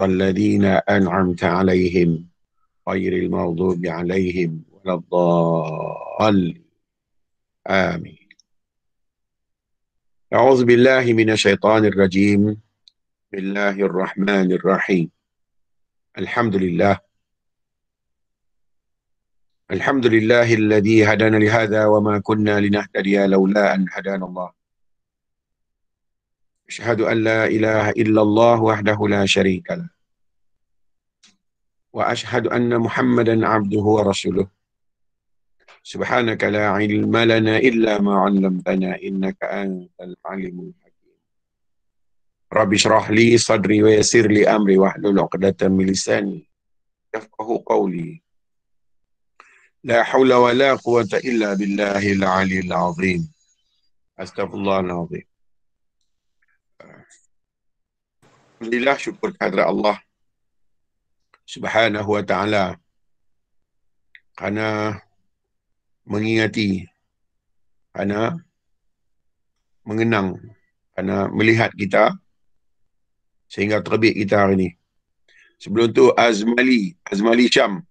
الذين أنعمت عليهم غير المغضوب عليهم ولا الضالين آمين. أعوذ بالله من الشيطان الرجيم. بسم الله الرحمن الرحيم. الحمد لله الذي هدانا لهذا وما كنا لنهتدي لولا أن هدانا الله. أشهد أن لا إله إلا الله وحده لا شريك له وأشهد أن محمدا عبده ورسوله. سبحانك لا علم لنا إلا ما علمتنا إنك أنت العليم الحكيم. رب اشرح لي صدري ويسر لي أمري واحلل عقدة من لساني يفقهوا قولي. لا حول ولا قوة إلا بالله العلي العظيم. أستغفر الله العظيم. Alhamdulillah, syukur kehadrat Allah Subhanahu wa ta'ala kerana mengingati, kerana mengenang, kerana melihat kita sehingga terbit kita hari ini. Sebelum tu Azmali Syam.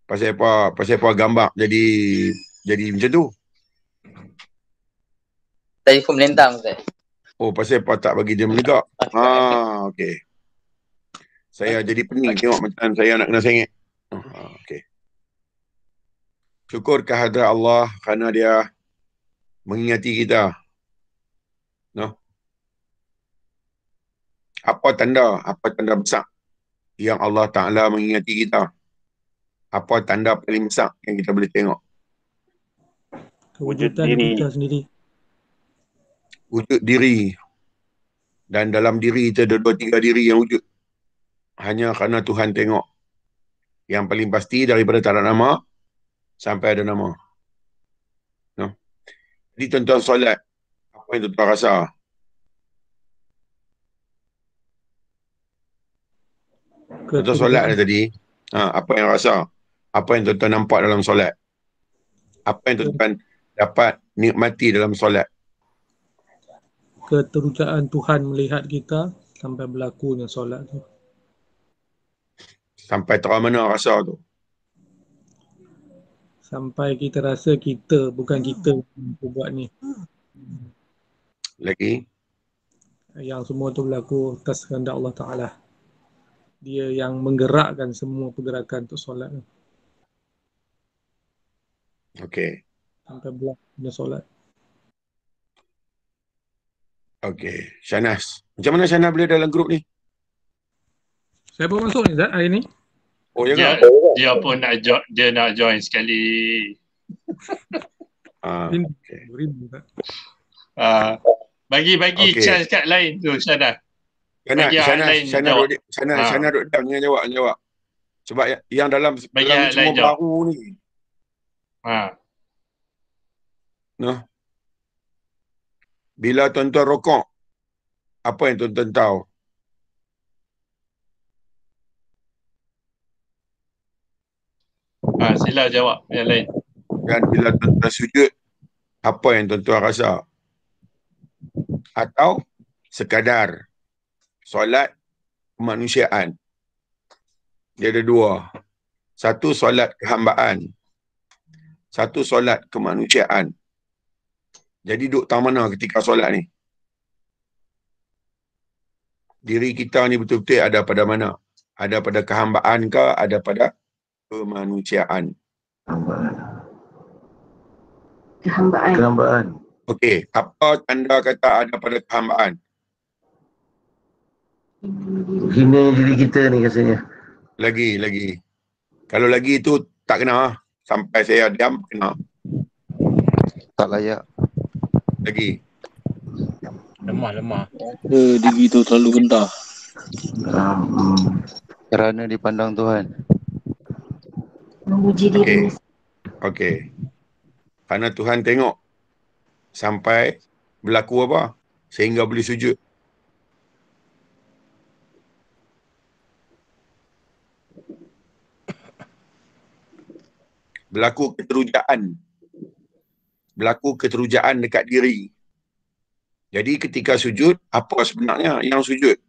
Pasal apa gambar jadi macam tu? Telefon melintang, Ustaz. Oh, pasal apa tak bagi dia menegak? Okey. Saya jadi pening tengok macam saya nak kena sengit. Okey. Syukur kehadrat Allah kerana dia mengingati kita. No? Apa tanda besar yang Allah Ta'ala mengingati kita? Apa tanda paling besar yang kita boleh tengok? Kewujudan kita sendiri. Wujud diri. Dan dalam diri itu ada 2-3 diri yang wujud. Hanya kerana Tuhan tengok. Yang paling pasti daripada tak ada nama sampai ada nama. No? Jadi tuan-tuan solat, apa yang tuan-tuan rasa? Tuan-tuan solat tadi, apa yang rasa? Apa yang tuan-tuan nampak dalam solat? Apa yang tuan-tuan dapat nikmati dalam solat? Keterujaan Tuhan melihat kita sampai berlakunya solat tu. Sampai terang mana rasa tu? Sampai kita rasa kita, bukan kita yang buat ni. Lagi? Yang semua tu berlaku atas kehendak Allah Ta'ala. Dia yang menggerakkan semua pergerakan untuk solat tu. Okey. Sampai berlakunya solat. Okey. Shanas. Macam mana Shanas boleh dalam grup ni? Saya pun masuk ni Zat hari ni. Oh, ya dia pun nak join sekali. Okay. Bagi chance kat lain tu Shanas. Shanas duduk dalam jawab. Sebab yang dalam semua baru ni. Noh. Bila tuan-tuan rokok, apa yang tuan-tuan tahu? Sila jawab yang lain. Dan bila tuan-tuan sujud, apa yang tuan-tuan rasa? Atau sekadar solat kemanusiaan. Dia ada 2. Satu solat kehambaan. Satu solat kemanusiaan. Jadi duduk tang mana ketika solat ni? Diri kita ni betul-betul ada pada mana? Ada pada kehambaan ke? Ada pada kemanusiaan? Kehambaan. Okey, apa tanda kata ada pada kehambaan? Hina diri kita ni rasanya. Lagi. Kalau lagi tu tak kena. Sampai saya diam, kena. Tak layak. Lagi. Lemah. Diri tu terlalu rendah. Kerana dipandang Tuhan. Memuji diri. Okey. Kerana Tuhan tengok sampai berlaku apa? Sehingga boleh sujud. Berlaku keterujaan dekat diri. Jadi ketika sujud, apa sebenarnya yang sujud?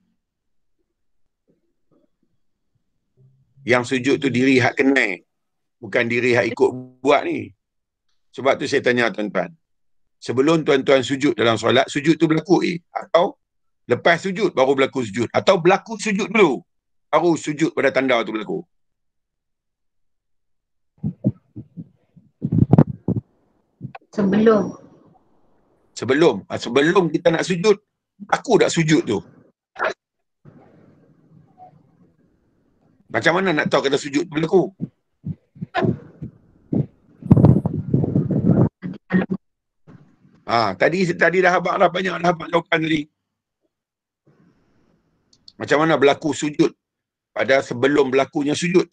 Yang sujud tu diri hak kenal, bukan diri hak ikut buat ni. Sebab tu saya tanya tuan-tuan, sebelum tuan-tuan sujud dalam solat, sujud tu berlaku atau lepas sujud baru berlaku sujud, atau berlaku sujud dulu baru sujud pada tanda tu berlaku? Sebelum kita nak sujud, aku dah sujud tu. Macam mana nak tahu kata sujud tu berlaku? Tadi dah abang dah banyak dah abang jawapan tadi. Macam mana berlaku sujud pada sebelum berlakunya sujud?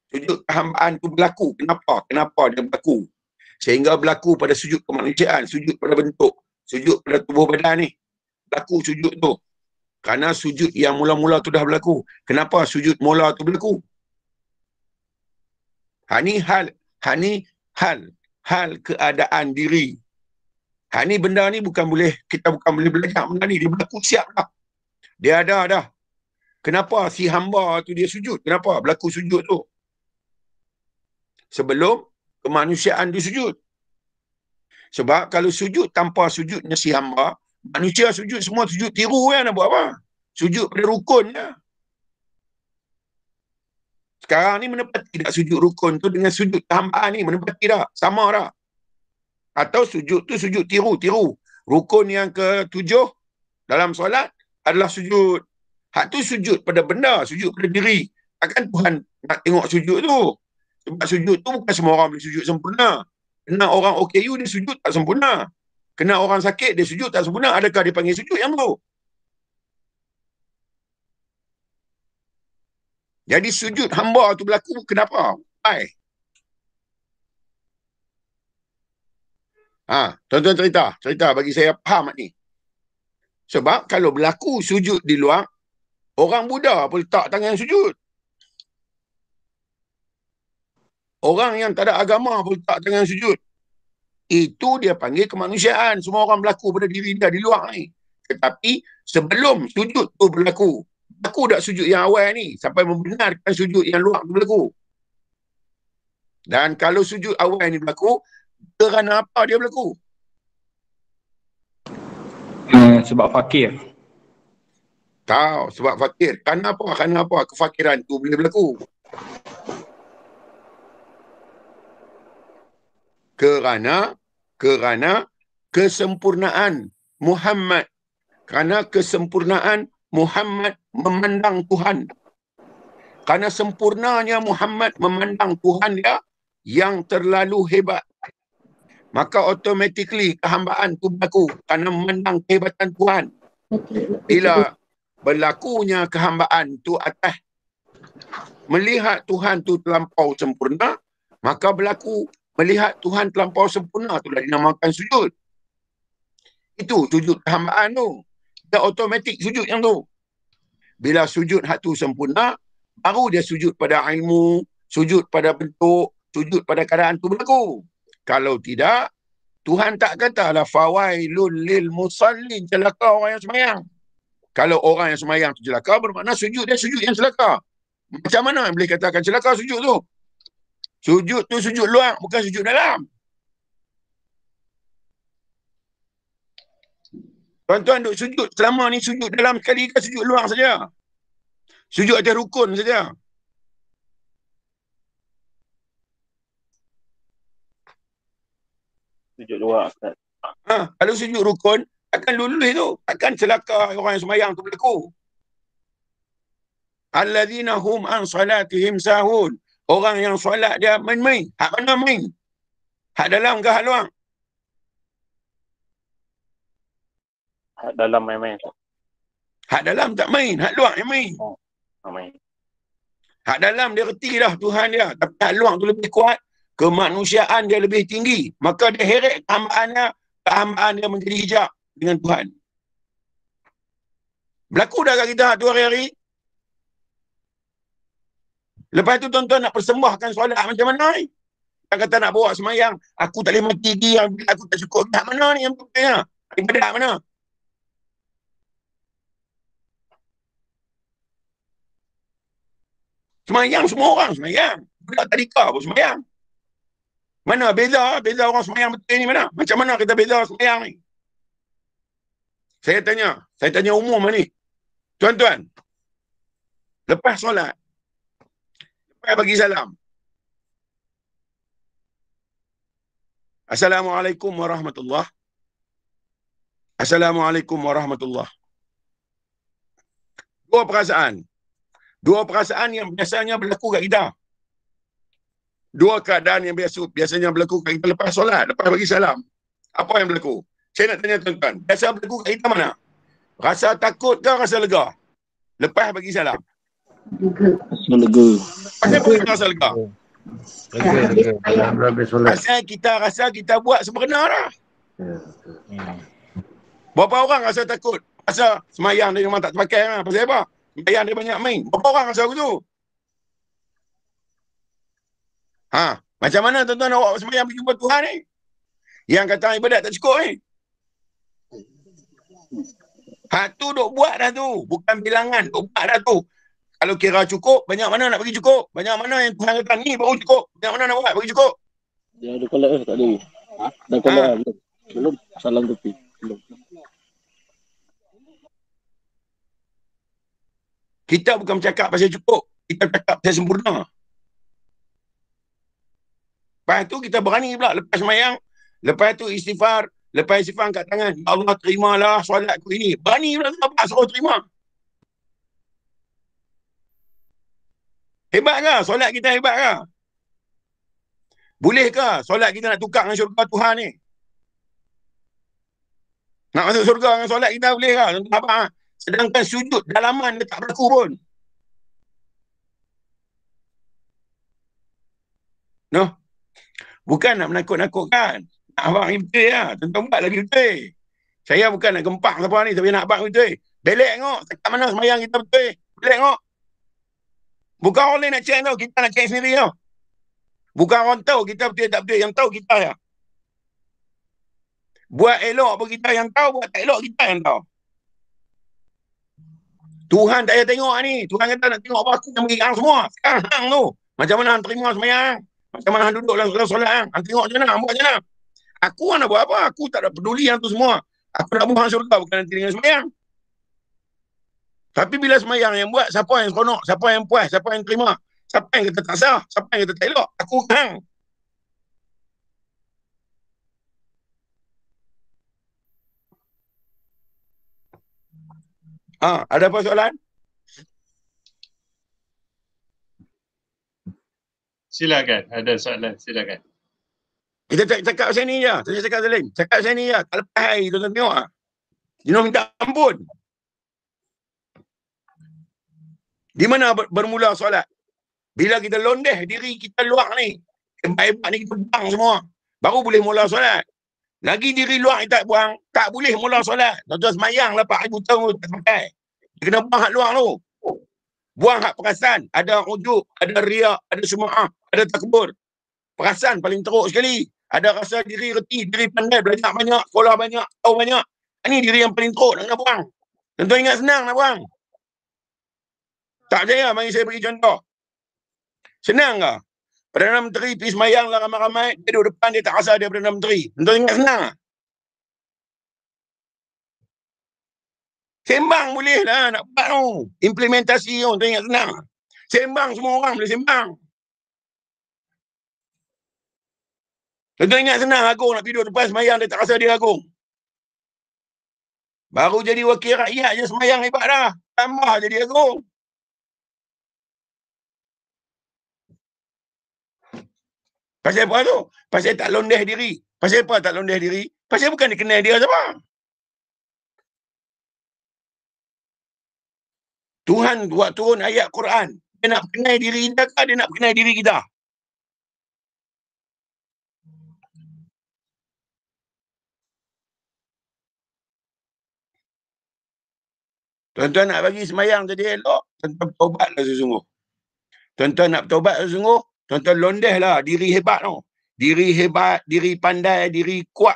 Sujud kehambaan tu berlaku. Kenapa dia berlaku? Sehingga berlaku pada sujud kemanusiaan, sujud pada bentuk, sujud pada tubuh badan ni. Berlaku sujud tu. Kerana sujud yang mula-mula tu dah berlaku. Kenapa sujud mula tu berlaku? Hal keadaan diri. Ni benda ni kita bukan boleh belajar benda ni. Dia berlaku siap dah. Dia ada dah. Kenapa si hamba tu dia sujud? Kenapa berlaku sujud tu? Sebelum kemanusiaan dia sujud. Sebab kalau sujud tanpa sujudnya si hamba, manusia sujud semua sujud tiru kan, nak buat apa? Sujud pada rukun je. Sekarang ni menepati tak sujud rukun tu dengan sujud kehambaan ni? Menepati tak? Sama tak? Atau sujud tu sujud tiru. Rukun yang ke-7 dalam solat adalah sujud. Hak tu sujud pada benda, sujud pada diri. Takkan Tuhan nak tengok sujud tu. Sebab sujud tu bukan semua orang boleh sujud sempurna. Kena orang OKU dia sujud tak sempurna. Kena orang sakit dia sujud tak sempurna. Adakah dia panggil sujud yang tu? Jadi sujud hamba tu berlaku kenapa? Why? Tuan-tuan cerita bagi saya faham ni. Sebab kalau berlaku sujud di luar, orang Buddha pun letak tangan sujud. Orang yang tak ada agama pun letak tangan sujud. Itu dia panggil kemanusiaan. Semua orang berlaku pada diri dia di luar ni. Tetapi sebelum sujud tu berlaku tak sujud yang awal ni sampai membenarkan sujud yang luar tu berlaku. Dan kalau sujud awal ni berlaku, kerana apa dia berlaku? Sebab fakir. Tahu, sebab fakir. Kerana apa kefakiran tu boleh berlaku? Kerana kesempurnaan Muhammad. Kerana kesempurnaan Muhammad memandang Tuhan. Kerana sempurnanya Muhammad memandang Tuhan dia yang terlalu hebat. Maka automatically kehambaan tu berlaku kerana memandang kehebatan Tuhan. Bila berlakunya kehambaan tu atas melihat Tuhan tu terlampau sempurna, maka berlaku melihat Tuhan terlampau sempurna tu dah dinamakan sujud. Itu sujud kehambaan tu. Dia automatik sujud yang tu. Bila sujud hak tu sempurna, baru dia sujud pada ilmu, sujud pada bentuk, sujud pada keadaan tu berlaku. Kalau tidak, Tuhan tak katalah fawailul lil musallin, celaka orang yang sembahyang. Kalau orang yang sembahyang tu celaka, bermakna sujud dia sujud yang celaka. Macam mana boleh katakan celaka sujud tu? Sujud tu sujud luar, bukan sujud dalam. Tuan-tuan duk sujud selama ni sujud dalam sekali ke sujud luar saja? Sujud atas rukun saja. Sujud luar. Kalau sujud rukun, takkan lulus tu. Takkan celaka orang yang sembahyang tu berlaku. Alladzina hum an salatihim sahun. Orang yang solat dia main-main. Hak mana main? Hak dalam ke hak luar? Hak dalam main-main. Hak dalam tak main. Hak luar yang main. Main. Hak dalam dia reti dah Tuhan dia. Tapi hak luar tu lebih kuat. Kemanusiaan dia lebih tinggi. Maka dia heret kehambaan dia menjadi hijab dengan Tuhan. Berlaku dah kat kita tu hari-hari? Lepas tu tuan-tuan nak persembahkan solat macam mana ni? Yang kata nak bawa semayang, aku tak boleh mati lagi, aku tak cukup. Hak mana ni yang pentingnya? Ibadat mana? Semayang semua orang semayang. Budak tadika pun semayang. Mana beza orang semayang betul ni mana? Macam mana kita beza semayang ni? Saya tanya umum ni. Tuan-tuan, lepas solat, lepas bagi salam, Assalamualaikum warahmatullahi. Assalamualaikum warahmatullahi. Dua perasaan yang biasanya berlaku kat kita. Dua keadaan yang biasanya berlaku kat kita lepas solat, lepas bagi salam. Apa yang berlaku? Saya nak tanya tuan-tuan, biasa berlaku kat kita mana? Rasa takut ke rasa lega? Lepas bagi salam. Rasa lega. Pasal apa kita rasa lega? Habis solat. Pasal kita rasa kita buat sebenar dah. Berapa orang rasa takut? Rasa semayang dia memang tak terpakai lah. Pasal apa? Semayang dia banyak main. Berapa orang rasa begitu? Macam mana tuan-tuan awak semayang berjumpa Tuhan ni? Yang kata ibadat tak cukup ni. Tu duk buat dah tu. Bukan bilangan, duk buat dah tu. Kalau kira cukup, banyak mana nak bagi cukup? Banyak mana yang Tuhan kata ni baru cukup? Banyak mana nak buat bagi cukup? Dia ada kolak tak ada? Dah kolak belum? Belum. Salam tepi. Belum. Kita bukan bercakap pasal cukup. Kita bercakap pasal sempurna. Lepas tu kita berani pula lepas semayang. Lepas tu istighfar. Lepas istighfar angkat tangan. Ya Allah terimalah solatku ini. Berani pula apa suruh terima. Hebat ke? Solat kita hebat ke? Boleh ke solat kita nak tukar dengan syurga Tuhan ni? Nak masuk syurga dengan solat kita boleh ke? Apa? Sedangkan sujud dalaman dia tak berlaku pun. No? Bukan nak menakut-nakutkan. Nak abang ni betul lah. Tentang buat lagi betul. Saya bukan nak gempak siapa ni. Tapi nak abang betul. Belek tengok. Dekat mana semayang kita betul. Belek tengok. Bukan orang lain nak check tau. Kita nak check sendiri tau. Bukan orang tahu kita betul tak betul. Yang tahu kita ya. Buat elok pun kita yang tahu. Buat tak elok kita yang tahu. Tuhan tak payah tengok ni. Tuhan kata nak tengok apa aku yang bagi hang semua. Sekarang hang tu. Macam mana hang terima semayang. Macam mana hang duduk dalam solat hang. Hang tengok macam mana. Hang buat macam mana. Aku nak buat apa. Aku tak ada peduli yang tu semua. Aku nak buang syurga. Bukan nanti dengan semayang. Tapi bila semayang yang buat. Siapa yang seronok. Siapa yang puas. Siapa yang terima. Siapa yang kata tak sah. Siapa yang kata tak elok. Aku hang. Ada apa soalan? Silakan. Ada soalan. Silakan. Kita cakap macam ni je. Saya cakap macam lain. Cakap macam ni je. Tak lepas hari tuan-tuan tengok lah. Dia minta ampun. Di mana bermula solat? Bila kita londeh diri kita luar ni. Hebat-hebat ni kita buang semua. Baru boleh mula solat. Lagi diri luar kita buang. Tak boleh mula solat. Tuan-tuan semayang lah 4,000 tahun tak pakai. Dia kena buang hak luar tu. Buang hak perasan. Ada ujub, ada riak, ada sum'ah, ada takbur. Perasan paling teruk sekali. Ada rasa diri reti, diri pandai, belajar banyak, sekolah banyak, tahu banyak. Ini diri yang paling teruk nak kena buang. Tuan-tuan ingat senang nak buang? Tak percaya, mari saya bagi contoh. Senang ke? Perdana Menteri pergi semayang lah ramai-ramai, dia duduk depan, dia tak rasa dia Perdana Menteri. Tuan-tuan ingat senang ke? Sembang boleh lah nak buat tu. Implementasi tu, tuan ingat senang. Sembang semua orang boleh sembang. Tuan-tuan ingat senang agung nak pergi duduk depan semayang, dia tak rasa dia agung. Baru jadi wakil rakyat je semayang hebat dah. Tambah jadi agung. Pasal apa tu? Pasal tak londeh diri. Pasal apa tak londeh diri? Pasal bukan dia kenal dia siapa. Tuhan buat turun ayat Quran. Dia nak kenal diri kita ke dia nak kenal diri kita? Tuan-tuan nak bagi semayang jadi elok, tuan-tuan bertobatlah sesungguh. Tuan-tuan nak bertobat sesungguh, tuan-tuan londeh lah diri hebat tu. Diri hebat, diri pandai, diri kuat.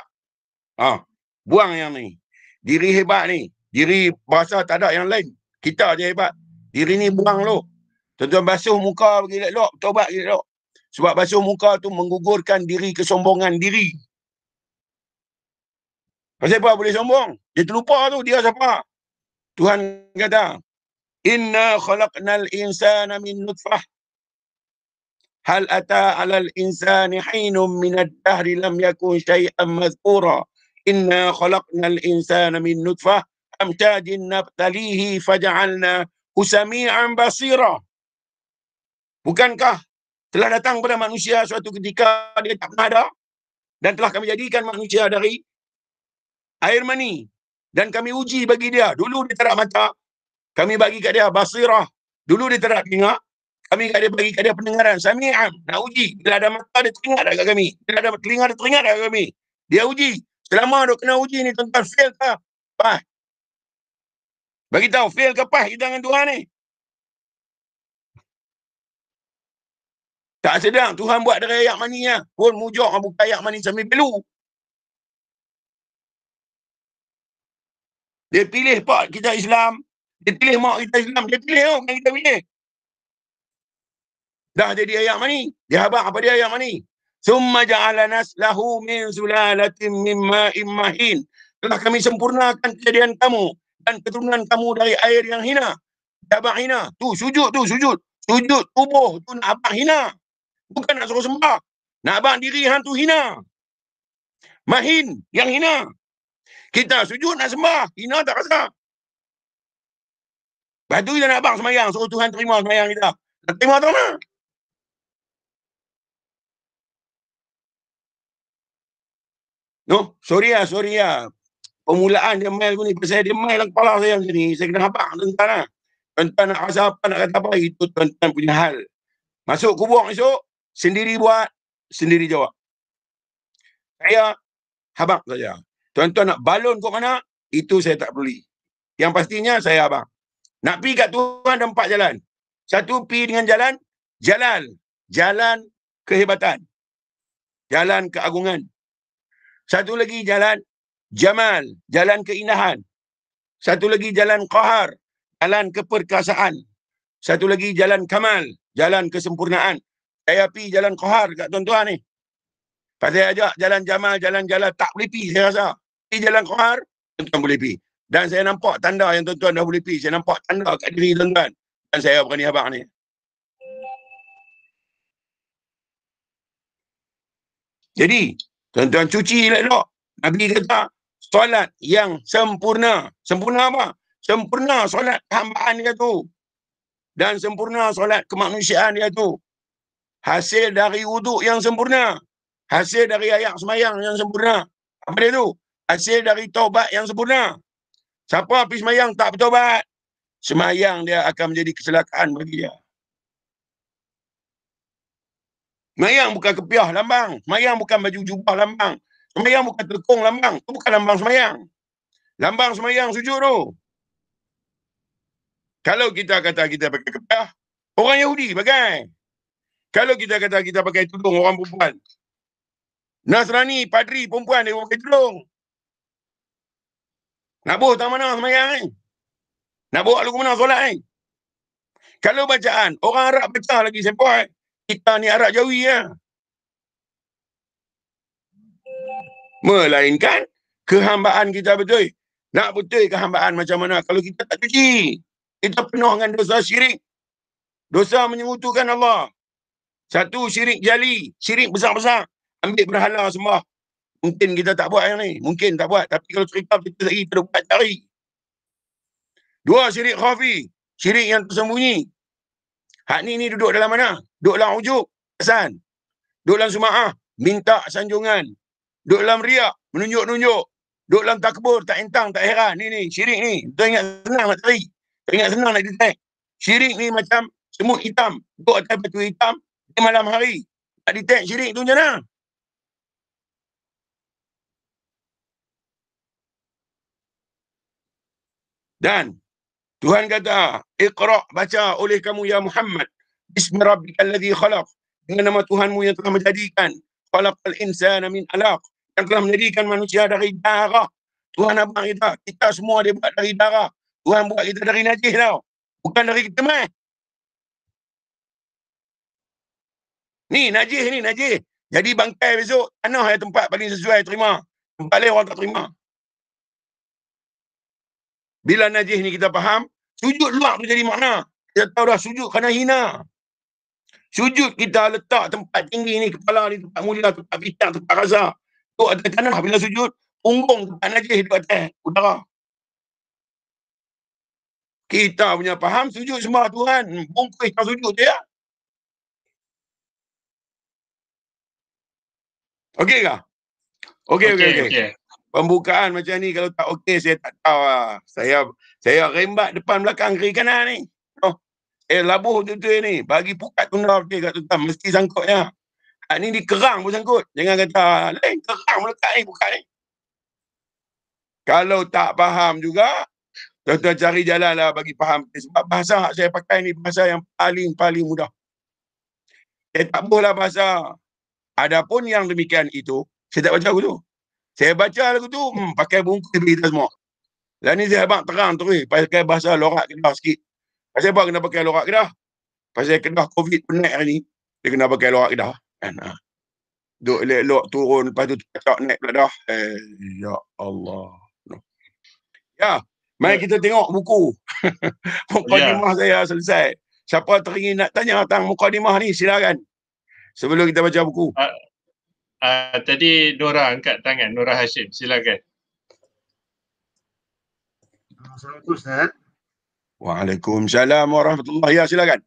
Buang yang ni. Diri hebat ni. Diri berasa tak ada yang lain. Kita je hebat. Diri ni buang tu. Tuan-tuan basuh muka bagi elok, taubat bagi elok. Sebab basuh muka tu menggugurkan diri kesombongan diri. Pasal apa boleh sombong? Dia terlupa tu dia siapa. Tuhan kata, "Inna khalaqnal insana min nutfah. Hal ata 'alal insani hinum minad dahri lam yakun syai'an madhkura. Inna khalaqnal insana min nutfah amtajin nabtalihi faja'alnahu sami'an basira." Bukankah telah datang pada manusia suatu ketika dia tak pernah ada, dan telah kami jadikan manusia dari air mani, dan kami uji bagi dia. Dulu dia tak ada mata, kami bagi kat dia basirah. Dulu dia tak ada telinga, kami bagi kat dia pendengaran. Sami'an, nak uji. Bila ada mata dia teringat tak kat kami, bila ada telinga dia teringat tak kat kami. Dia uji. Selama duk kena uji ni, tuan-tuan, fail ke pas? Bagi tahu fail ke pas kita dengan Tuhan ni. Tak sedang Tuhan buat dari ayak maninya pun mujur buka ayak mani sambil belu. Dia pilih pak kita Islam, dia pilih mak kita Islam, dia pilih bukan kita pilih. Dah jadi ayak mani, dia habaq apa dia ayak mani. Summa ja'ala naslahu min sulalatin min ma'in mahin. Telah kami sempurnakan kejadian kamu dan keturunan kamu dari air yang hina. Habaq hina, tu sujud tu sujud. Sujud tubuh tu nak habaq hina. Bukan nak suruh sembah. Nak abang diri hang tu hina. Mahin, yang hina. Kita sujud nak sembah, hina tak rasa. Lepas tu kita nak abang semayang, suruh Tuhan terima semayang kita. Nak terima tu mana? No, sorry lah. Permulaan dia mail tu ni, pasal dia mail dalam kepala saya macam ni, saya kena abang tuan-tuan lah. Tuan-tuan nak rasa apa, nak kata apa, itu tuan-tuan punya hal. Masuk kubur esok, sendiri buat, sendiri jawab. Saya habaq saja. Tuan-tuan nak balon ke mana, itu saya tak peduli. Yang pastinya saya abang. Nak pergi kat Tuhan ada 4 jalan. Satu, pergi dengan jalan jalal, jalan kehebatan, jalan keagungan. Satu lagi jalan jamal, jalan keindahan. Satu lagi jalan qahar, jalan keperkasaan. Satu lagi jalan kamal, jalan kesempurnaan. Saya pergi jalan qahar kat tuan-tuan ni. Pasal ajak jalan jamal, jalan tak boleh pergi saya rasa. Pergi jalan qahar, tuan-tuan boleh pergi. Dan saya nampak tanda yang tuan-tuan dah boleh pergi. Saya nampak tanda kat diri tuan-tuan. Dan saya berani abang ni. Jadi, tuan-tuan cuci elok. Nabi kata, solat yang sempurna. Sempurna apa? Sempurna solat kehambaan dia tu. Dan sempurna solat kemanusiaan dia tu. Hasil dari wuduk yang sempurna. Hasil dari ayak semayang yang sempurna. Apa dia tu? Hasil dari taubat yang sempurna. Siapa pergi semayang tak bertaubat, semayang dia akan menjadi kecelakaan bagi dia. Semayang bukan kepiah lambang. Semayang bukan baju jubah lambang. Semayang bukan telekong lambang. Itu bukan lambang semayang. Lambang semayang sujud tu. Kalau kita kata kita pakai kepiah, orang Yahudi pakai. Kalau kita kata kita pakai tudung, orang perempuan. Nasrani, padri, perempuan dia pakai tudung. Nak boh tak mana semayang ni? Nak bawa lagu mana solat ni? Kalau bacaan, orang Arab baca lagi sempoi. Kita ni Arab Jawi ya. Melainkan kehambaan kita betul. Nak betul kehambaan macam mana kalau kita tak cuci? Kita penuh dengan dosa syirik. Dosa menyekutukan Allah. Satu, syirik jali, syirik besar-besar. Ambil berhala sembah. Mungkin kita tak buat yang ni. Mungkin tak buat. Tapi kalau cerita kita lagi kita buat cari. 2, syirik khafi. Syirik yang tersembunyi. Hak ni duduk dalam mana? Duduk dalam ujub. Kesan. Duduk dalam suma'ah. Minta sanjungan. Duduk dalam riak. Menunjuk-nunjuk. Duduk dalam takbur. Tak entang, tak heran. Ni. Syirik ni. Kita ingat senang nak cari. Kita ingat senang nak detect. Syirik ni macam semut hitam. Duduk atas batu hitam. Di malam hari. Nak detect syirik tu macam mana? Dan Tuhan kata, Iqra' baca oleh kamu ya Muhammad. Bismi rabbikal ladzi khalaq. Dengan nama Tuhanmu yang telah menjadikan. Khalaqal insana min alaq. Yang telah menjadikan manusia dari darah. Tuhan abang kita semua dia buat dari darah. Tuhan buat kita dari najis tau. Bukan dari ketemah. Ni najis. Jadi bangkai besok, tanah yang tempat paling sesuai terima. Tempat lain orang tak terima. Bila najis ni kita faham, sujud luar tu jadi makna. Kita tahu dah sujud kerana hina. Sujud kita letak tempat tinggi ni, kepala di tempat mulia, tempat bintang, tempat rasa. Duduk atas tanah bila sujud, punggung tempat najis duduk atas udara. Kita punya faham sujud sembah Tuhan. Bungkus tak sujud dia. Okey ke? Okey. Pembukaan macam ni kalau tak okey saya tak tahu lah. Saya rembat depan belakang kiri kanan ni. Labuh betul-betul ni. Bagi pukat tunda dia kat tuan. Mesti sangkutnya. Ni dikerang pun sangkut. Jangan kata lain kerang melekat ni pukat ni. Kalau tak faham juga, tuan-tuan cari jalan lah bagi faham. Sebab bahasa saya pakai ni bahasa yang paling mudah. Saya tak bolehlah bahasa. Adapun yang demikian itu, saya tak baca lagu tu. Saya baca lagu tu, pakai bungkus kita semua. Lah ni saya abang terang terus, pakai bahasa lorak Kedah sikit. Pasal apa kena pakai lorak Kedah? Pasal Kedah COVID penaik hari ni, dia kena pakai lorak Kedah. Kan? Duk elok turun, lepas tu cakap naik pula dah. Ya Allah. Ya, mari kita tengok buku. Mukadimah saya selesai. Siapa teringin nak tanya tentang mukadimah ni, silakan. Sebelum kita baca buku. Tadi Nora angkat tangan, Nora Hashim, silakan. Assalamualaikum Ustaz. Waalaikumsalam warahmatullahi. Ya, silakan.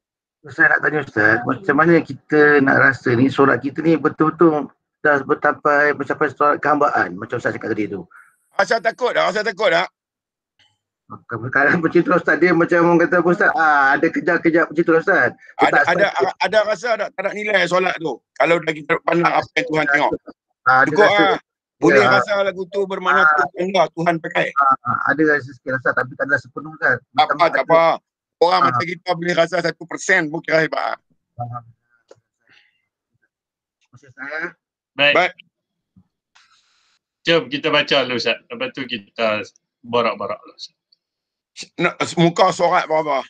Saya nak tanya Ustaz, macam mana kita nak rasa ni solat kita ni betul-betul dah mencapai solat kehambaan macam Ustaz cakap tadi tu. Rasa takut tak? Kadang macam tu Ustaz, dia macam orang kata Ustaz, ada kejap-kejap macam tu Ustaz. Ada rasa tak ada nilai solat tu? Kalau dah kita pandang apa yang Tuhan tengok. Cukup boleh rasa lagu tu bermakna Tuhan pakai. Ada rasa sikit rasa tapi tak adalah sepenuh Ustaz. Tak apa. Orang macam kita boleh rasa 1% pun kira hebat. Maksud saya. Baik. Jom kita baca dulu Ustaz. Lepas tu kita borak-borak dulu Ustaz. Muka surat berapa?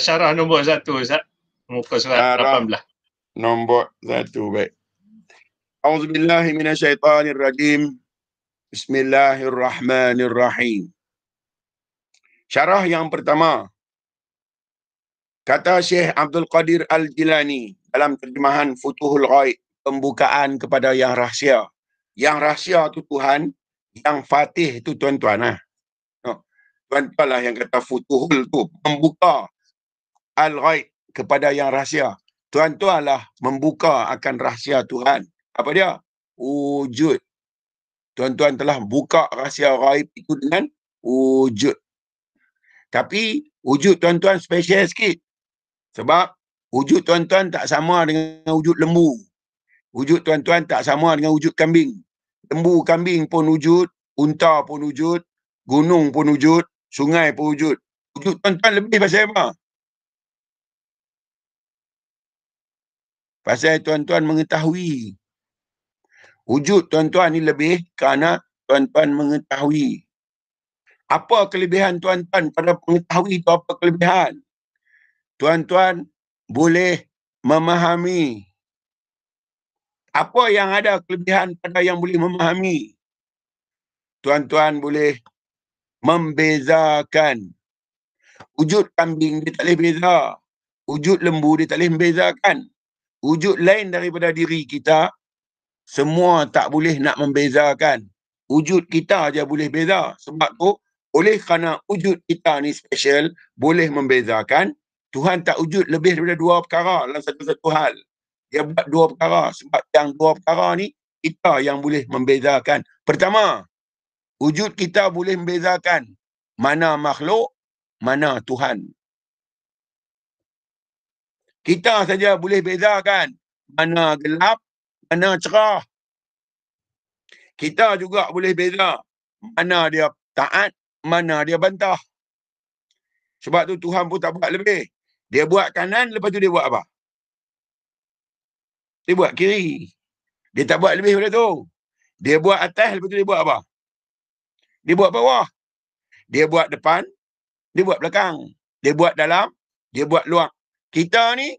Syarah nombor 1 Ustaz. Muka surat 18. Nombor 1, baik. A'udzubillahi minasyaitanirrajim. Bismillahirrahmanirrahim. Syarah yang pertama. Kata Syekh Abdul Qadir Al-Jilani dalam terjemahan Futuhul Ghaib, pembukaan kepada yang rahsia. Yang rahsia tu Tuhan, yang Fatih tu tuan-tuan. Tuan-tuan lah yang kata Futuhul tu, membuka Al-Ghaib kepada yang rahsia. Tuan-tuan lah membuka akan rahsia Tuhan. Apa dia? Wujud. Tuan-tuan telah buka rahsia ghaib itu dengan wujud. Tapi wujud tuan-tuan spesial sikit. Sebab wujud tuan-tuan tak sama dengan wujud lembu. Wujud tuan-tuan tak sama dengan wujud kambing. Lembu, kambing pun wujud, unta pun wujud, gunung pun wujud, sungai pun wujud. Wujud tuan-tuan lebih pasal apa? Pasal tuan-tuan mengetahui. Wujud tuan-tuan ni lebih kerana tuan-tuan mengetahui. Apa kelebihan tuan-tuan pada mengetahui itu apa kelebihan? Tuan-tuan boleh memahami. Apa yang ada kelebihan pada yang boleh memahami? Tuan-tuan boleh membezakan. Wujud kambing dia tak boleh beza. Wujud lembu dia tak boleh membezakan. Wujud lain daripada diri kita, semua tak boleh nak membezakan. Wujud kita aja boleh beza. Sebab tu, oleh kerana wujud kita ni special, boleh membezakan, Tuhan tak wujud lebih daripada 2 perkara dalam satu-satu hal. Dia buat 2 perkara. Sebab yang 2 perkara ni, kita yang boleh membezakan. Pertama, wujud kita boleh membezakan mana makhluk, mana Tuhan. Kita saja boleh bezakan mana gelap, mana cerah. Kita juga boleh beza mana dia taat, mana dia bantah. Sebab tu Tuhan pun tak buat lebih. Dia buat kanan, lepas tu dia buat apa? Dia buat kiri. Dia tak buat lebih daripada tu. Dia buat atas, lepas tu dia buat apa? Dia buat bawah. Dia buat depan, dia buat belakang. Dia buat dalam, dia buat luar. Kita ni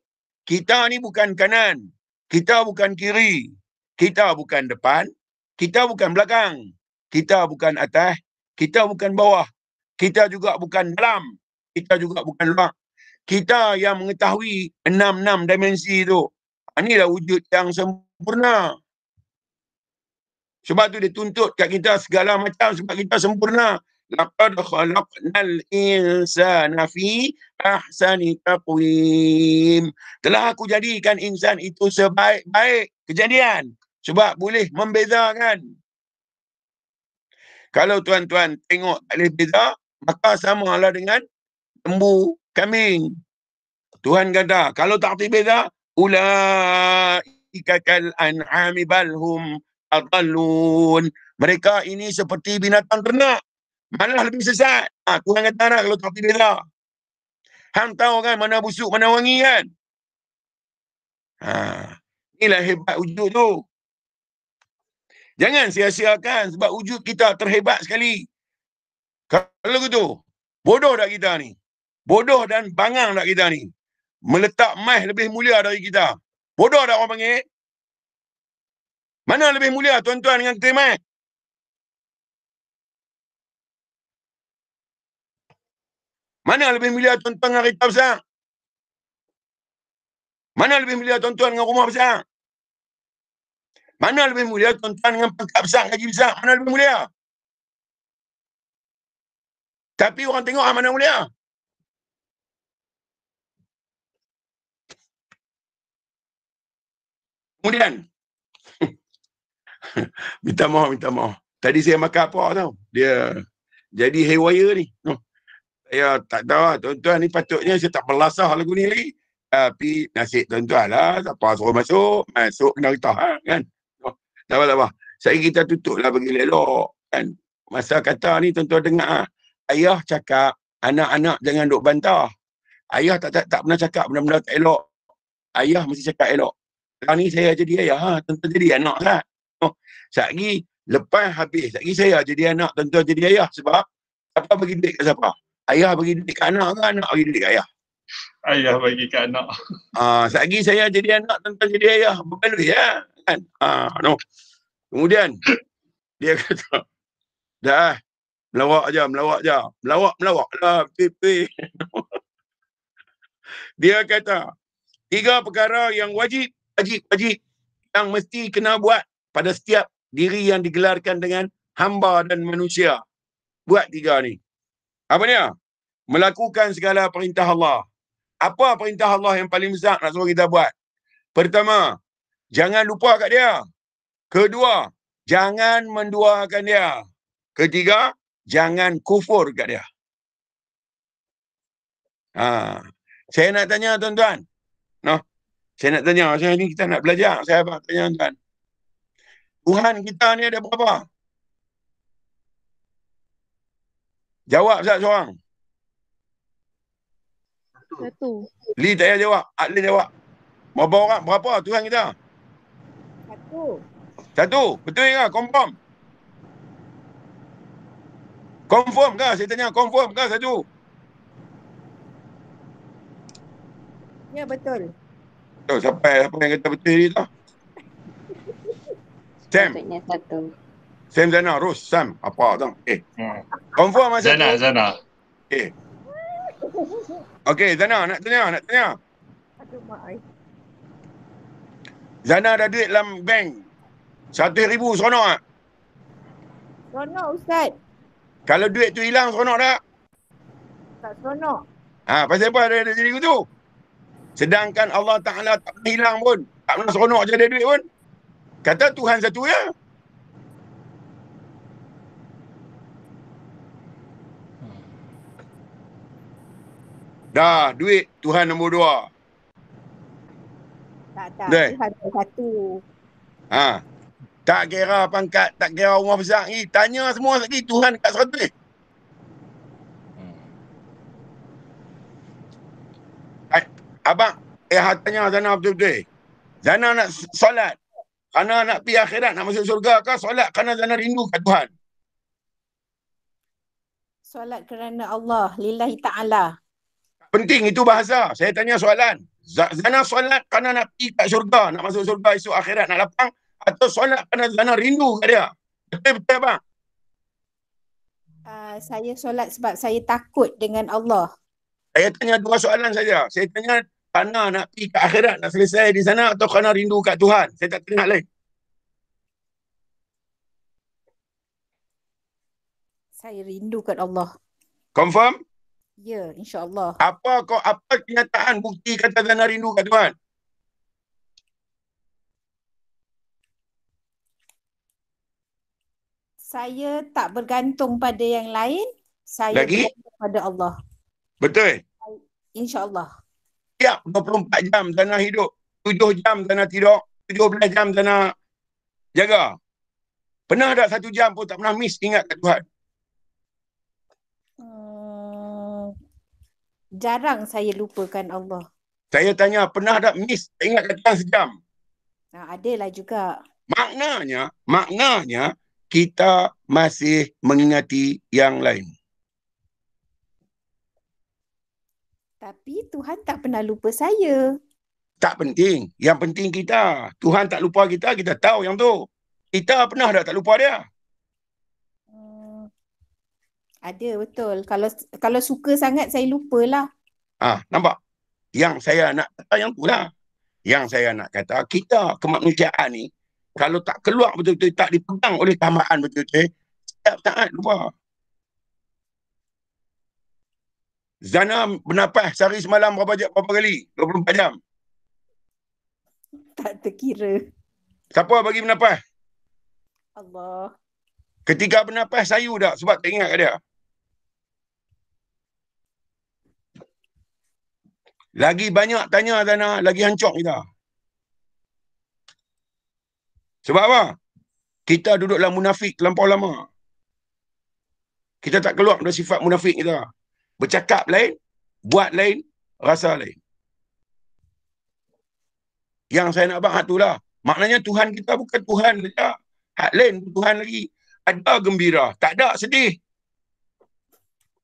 Kita ni bukan kanan. Kita bukan kiri. Kita bukan depan. Kita bukan belakang. Kita bukan atas. Kita bukan bawah. Kita juga bukan dalam. Kita juga bukan luar. Kita yang mengetahui 6 dimensi tu. Inilah wujud yang sempurna. Sebab tu dia tuntut kat kita segala macam sebab kita sempurna. Laqad khalaqnal insana fi ahsani taqwim. Telah aku jadikan insan itu sebaik-baik kejadian sebab boleh membezakan. Kalau tuan-tuan tengok tak boleh beza, maka samalah dengan lembu kambing. Tuhan kata, kalau tak boleh beza, ulaika kal an'ami bal hum adallun. Mereka ini seperti binatang ternak, malah lebih sesat. Tuhan kata nak kalau tak boleh beza. Hang tahu kan mana busuk, mana wangi kan? Inilah hebat wujud tu. Jangan sia-siakan sebab wujud kita terhebat sekali. Kalau gitu, bodoh tak kita ni? Bodoh dan bangang tak kita ni? Meletak emas lebih mulia dari kita. Bodoh tak orang panggil? Mana lebih mulia tuan-tuan dengan kereta emas? Mana lebih mulia tuan-tuan dengan kereta besar? Mana lebih mulia tuan-tuan dengan rumah besar? Mana lebih mulia tuan-tuan dengan pangkat besar, gaji besar? Mana lebih mulia? Tapi orang tengok mana mulia? Kemudian, minta maaf. Tadi saya makan apa tau? Dia jadi haywire ni. Saya tak tahu lah. Tuan-tuan ni patutnya saya tak berlasah lagu ni lagi. Tapi nasib tuan-tuan lah. Siapa suruh masuk kena rita kan? Tak apa. Saya kita tutup lah bagi elok kan. Masa kata ni tuan-tuan dengar. Ayah cakap anak-anak jangan duk bantah. Ayah tak pernah cakap benda-benda tak elok. Ayah mesti cakap elok. Sekarang ni saya jadi ayah, tuan-tuan jadi anak lah. Sekali lepas habis, sekali saya jadi anak, tuan-tuan jadi ayah. Sebab siapa bagi duit kat siapa? Ayah bagi duit kat anak ke anak bagi duit kat ayah? Ayah bagi kat anak. Sekali saya jadi anak, tuan-tuan jadi ayah. Bukan duit ya? Kan? No. Kemudian dia kata, dah melawak je. Melawak lah. Dia kata, 3 perkara yang wajib yang mesti kena buat pada setiap diri yang digelarkan dengan hamba dan manusia. Buat 3 ni. Apa dia? Melakukan segala perintah Allah. Apa perintah Allah yang paling besar nak suruh kita buat? Pertama, jangan lupa kat dia. Kedua, jangan menduakan dia. Ketiga, jangan kufur kat dia. Saya nak tanya tuan-tuan. Saya nak tanya. Saya ni kita nak belajar. Saya tanya tuan-tuan. Tuhan kita ni ada berapa? Jawab seorang. 1. Li tak payah jawab. Adli jawab. Berapa orang? Berapa Tuhan kita? 1. Betul ke? Confirm? Confirm ke? Saya tanya confirm ke 1? Ya, betul. Siapa yang kata betul ni tu? Sam. Maksudnya 1. Sam Zana, Ros, Sam. Apa tu? Confirm masa tu? Zana. Okey, Zana nak tanya. Aduh, mak. Zana ada duit dalam bank 100,000 seronok tak? Seronok, Ustaz. Kalau duit tu hilang seronok tak? Tak seronok. Pasal apa ada jadi gitu? Sedangkan Allah Ta'ala tak pernah hilang pun. Tak pernah seronok je ada duit pun. Kata Tuhan satu ya. Dah, duit Tuhan nombor 2. Tak. Deh. Tuhan 1. Tak kira pangkat, tak kira rumah besar ni. Tanya semua lagi Tuhan kat 100. Abang, tanya Zana betul-betul. Zana nak solat kerana nak pergi akhirat, nak masuk surga ke solat kerana Zana rindu kat Tuhan? Solat kerana Allah, lillahi ta'ala. Penting itu bahasa. Saya tanya soalan. Zana solat kerana nak pergi kat syurga, nak masuk syurga esok akhirat, nak lapang, atau solat kerana Zana rindu kat dia? Betul-betul bang? Saya solat sebab saya takut dengan Allah. Saya tanya dua soalan saja. Saya tanya kerana nak pergi kat akhirat, nak selesai di sana, atau kerana rindu kat Tuhan? Saya tak tanya lain. Saya rindu kat Allah. Confirm? Ya, insya-Allah. Apa kenyataan bukti kata Zana rindu kat Tuhan? Saya tak bergantung pada yang lain. Saya Lagi? bergantung pada Allah. Betul? Insya-Allah. Tiap 24 jam Zana hidup. 7 jam Zana tidur. 17 jam Zana jaga. Pernah tak 1 jam pun tak pernah miss ingat kat Tuhan? Jarang saya lupakan Allah. Saya tanya, pernah tak miss tak ingat kat Tuhan sejam? Adalah juga. Maknanya kita masih mengingati yang lain. Tapi Tuhan tak pernah lupa saya. Tak penting. Yang penting kita. Tuhan tak lupa kita, kita tahu yang tu. Kita pernah tak lupa dia? Ada, betul. Kalau suka sangat saya lupalah. Nampak? Yang saya nak kata yang tu lah. Yang saya nak kata, kita kemanusiaan ni, kalau tak keluar betul-betul, tak dipegang oleh tamaan betul-betul, setiap saat lupa. Zana bernafas sehari semalam berapa kali? 24 jam. Tak terkira. Siapa bagi bernafas? Allah. Ketika bernafas sayu tak sebab tak ingat kat dia? Lagi banyak tanya Zana, lagi hancur kita. Sebab apa? Kita duduk dalam munafik terlampau lama. Kita tak keluar dari sifat munafik kita. Bercakap lain, buat lain, rasa lain. Yang saya nak bahas itulah. Maknanya Tuhan kita bukan Tuhan saja. Hak lain Tuhan lagi. Ada gembira, tak ada sedih.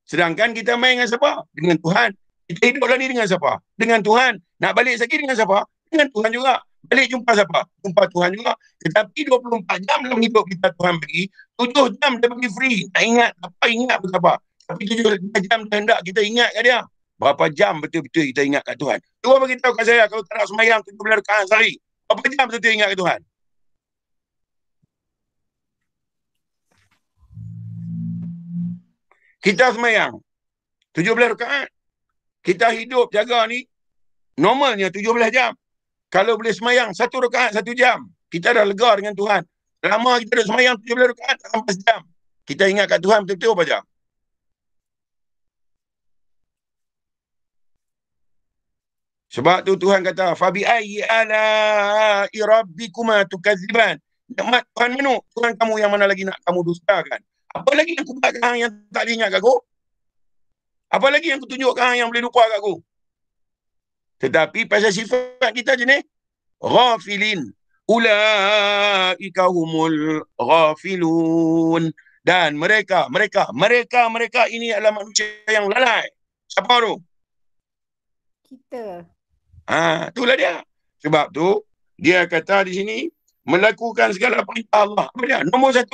Sedangkan kita main dengan siapa? Dengan Tuhan. Kita hiduplah ni dengan siapa? Dengan Tuhan. Nak balik lagi dengan siapa? Dengan Tuhan juga. Balik jumpa siapa? Jumpa Tuhan juga. Tetapi 24 jam dalam hidup kita Tuhan bagi, 7 jam dia bagi free. Tak ingat apa, ingat apa. Tapi 7 jam dia hendak kita ingat kat dia. Berapa jam betul-betul kita ingat kat Tuhan? Cuba bagi tahu kat saya, kalau tak nak sembahyang 17 rakaat sehari, berapa jam betul-betul ingat kat Tuhan? Kita sembahyang 17 rakaat. Kita hidup jaga ni normalnya 17 jam. Kalau boleh sembahyang 1 rakaat 1 jam, kita dah lega dengan Tuhan. Lama kita dah sembahyang 17 rakaat tak sampai sejam. Kita ingat kat Tuhan betul-betul apa jam? Sebab tu Tuhan kata, "Fa bi ayyi ala'i rabbikuma tukadziban." Nikmat Tuhan mana? Tuhan kamu yang mana lagi nak kamu dustakan? Apa lagi yang aku buat kat hang yang tak boleh ingat kat aku? Apa lagi yang aku tunjuk kat hang yang boleh lupa kat aku? Tetapi pasal sifat kita jenis ghafilin. Ulaika humul ghafilun. Dan mereka ini adalah manusia yang lalai. Siapa tu? Kita. Itulah dia. Sebab tu dia kata di sini melakukan segala perintah Allah. Apa dia? Nombor 1,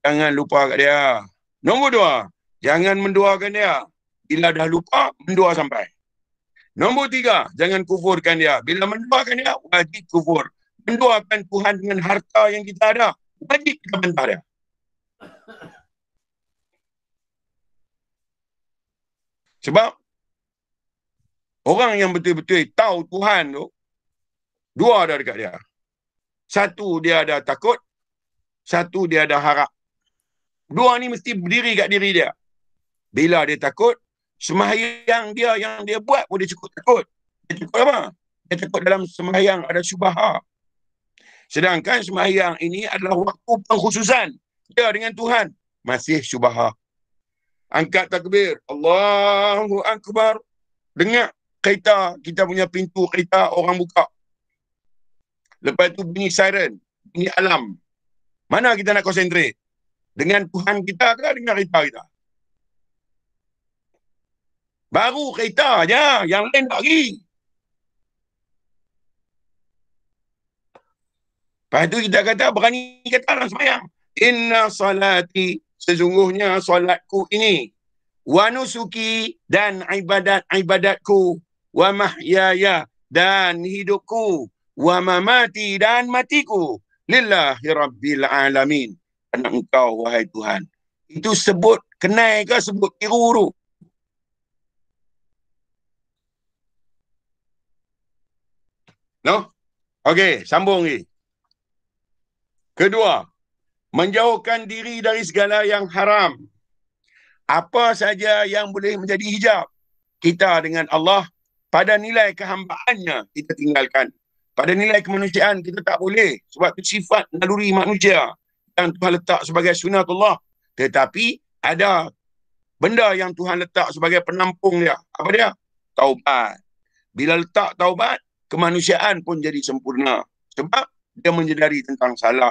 jangan lupa kat dia. Nombor 2, jangan menduakan dia. Bila dah lupa, mendua sampai. Nombor 3, jangan kufurkan dia. Bila menduakan dia, wajib kufur. Menduakan Tuhan dengan harta yang kita ada, wajib kita bantah dia. Sebab orang yang betul-betul tahu Tuhan tu, 2 ada dekat dia. 1, dia ada takut. 1, dia ada harap. 2 ni mesti berdiri kat diri dia. Bila dia takut, sembahyang dia yang dia buat pun dia cukup takut. Dia takut apa? Dia takut dalam sembahyang ada syubhah. Sedangkan sembahyang ini adalah waktu pengkhususan dia dengan Tuhan. Masih syubhah. Angkat takbir. Allahu Akbar. Dengar kereta, kita punya pintu kereta orang buka. Lepas tu bunyi siren, bunyi alam. Mana kita nak konsentrate? Dengan Tuhan kita ke dengan kereta kita? Baru kereta je, yang lain tak lagi. Lepas tu kita kata, berani kata dalam sembahyang. Inna salati, sesungguhnya solatku ini. Wa nusuki, dan ibadat-ibadatku. Wa mahyaya, dan hidupku. Wa mamati, dan matiku. Lillahi rabbil alamin. Karena engkau, wahai Tuhan. Itu sebut kenai ke sebut tiru tu? No? Okey, sambung lagi. Kedua, menjauhkan diri dari segala yang haram. Apa saja yang boleh menjadi hijab kita dengan Allah, pada nilai kehambaannya kita tinggalkan. Pada nilai kemanusiaan kita tak boleh. Sebab itu sifat naluri manusia yang Tuhan letak sebagai sunatullah. Tetapi ada benda yang Tuhan letak sebagai penampung dia. Apa dia? Taubat. Bila letak taubat, kemanusiaan pun jadi sempurna. Sebab dia menyedari tentang salah.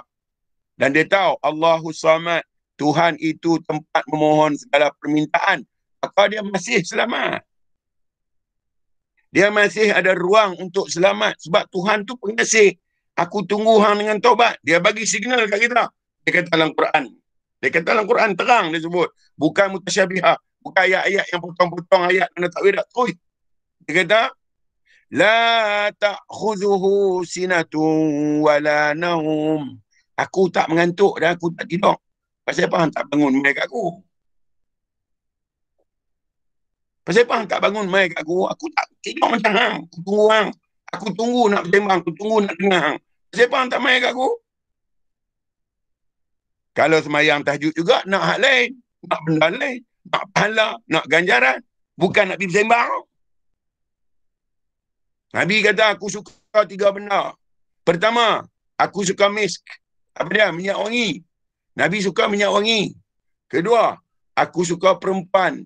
Dan dia tahu Allahus Samad, Tuhan itu tempat memohon segala permintaan. Maka dia masih selamat. Dia masih ada ruang untuk selamat. Sebab Tuhan tu pengasih. Aku tunggu hang dengan taubat. Dia bagi signal kat kita. Dia kata dalam Quran. Dia kata dalam Quran terang dia sebut. Bukan mutasyabihah. Bukan ayat-ayat yang potong-potong ayat kena takwil tak. Terus. Dia kata, la ta'khuzuhu sinatun wala naum. Aku tak mengantuk dan aku tak tidur. Pasal apa hang tak bangun mai kat aku? Pasal apa hang tak bangun mai kat aku? Aku tak tidur macam hang. Aku tunggu hang. Aku tunggu nak bersembang. Aku tunggu nak dengar hang. Pasal apa hang tak mai kat aku? Kalau semayang tahajud juga, nak hak lain. Nak benda lain. Nak pahala. Nak ganjaran. Bukan nak pergi bersembang. Nabi kata, aku suka 3 benda. Pertama, aku suka misk. Apa dia? Minyak wangi. Nabi suka minyak wangi. Kedua, aku suka perempuan.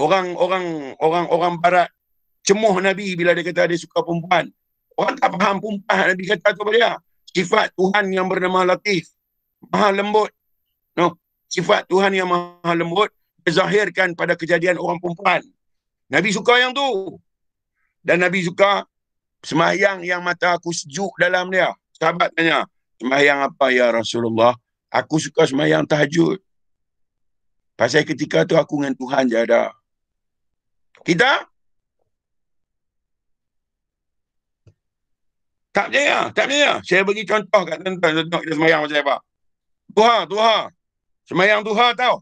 Orang barat cemuh Nabi bila dia kata dia suka perempuan. Orang tak faham perempuan. Nabi kata tu apa dia? Sifat Tuhan yang bernama Latif. Maha lembut. No. Sifat Tuhan yang maha lembut dizahirkan pada kejadian orang perempuan. Nabi suka yang tu. Dan Nabi suka sembahyang yang mata aku sejuk dalam dia. Sahabat tanya, sembahyang apa ya Rasulullah? Aku suka sembahyang tahajud. Pasal ketika tu aku dengan Tuhan je ada. Kita? Tak percaya, tak percaya. Saya bagi contoh kat tuan-tuan, kita sembahyang macam apa? Duha. Sembahyang duha tau.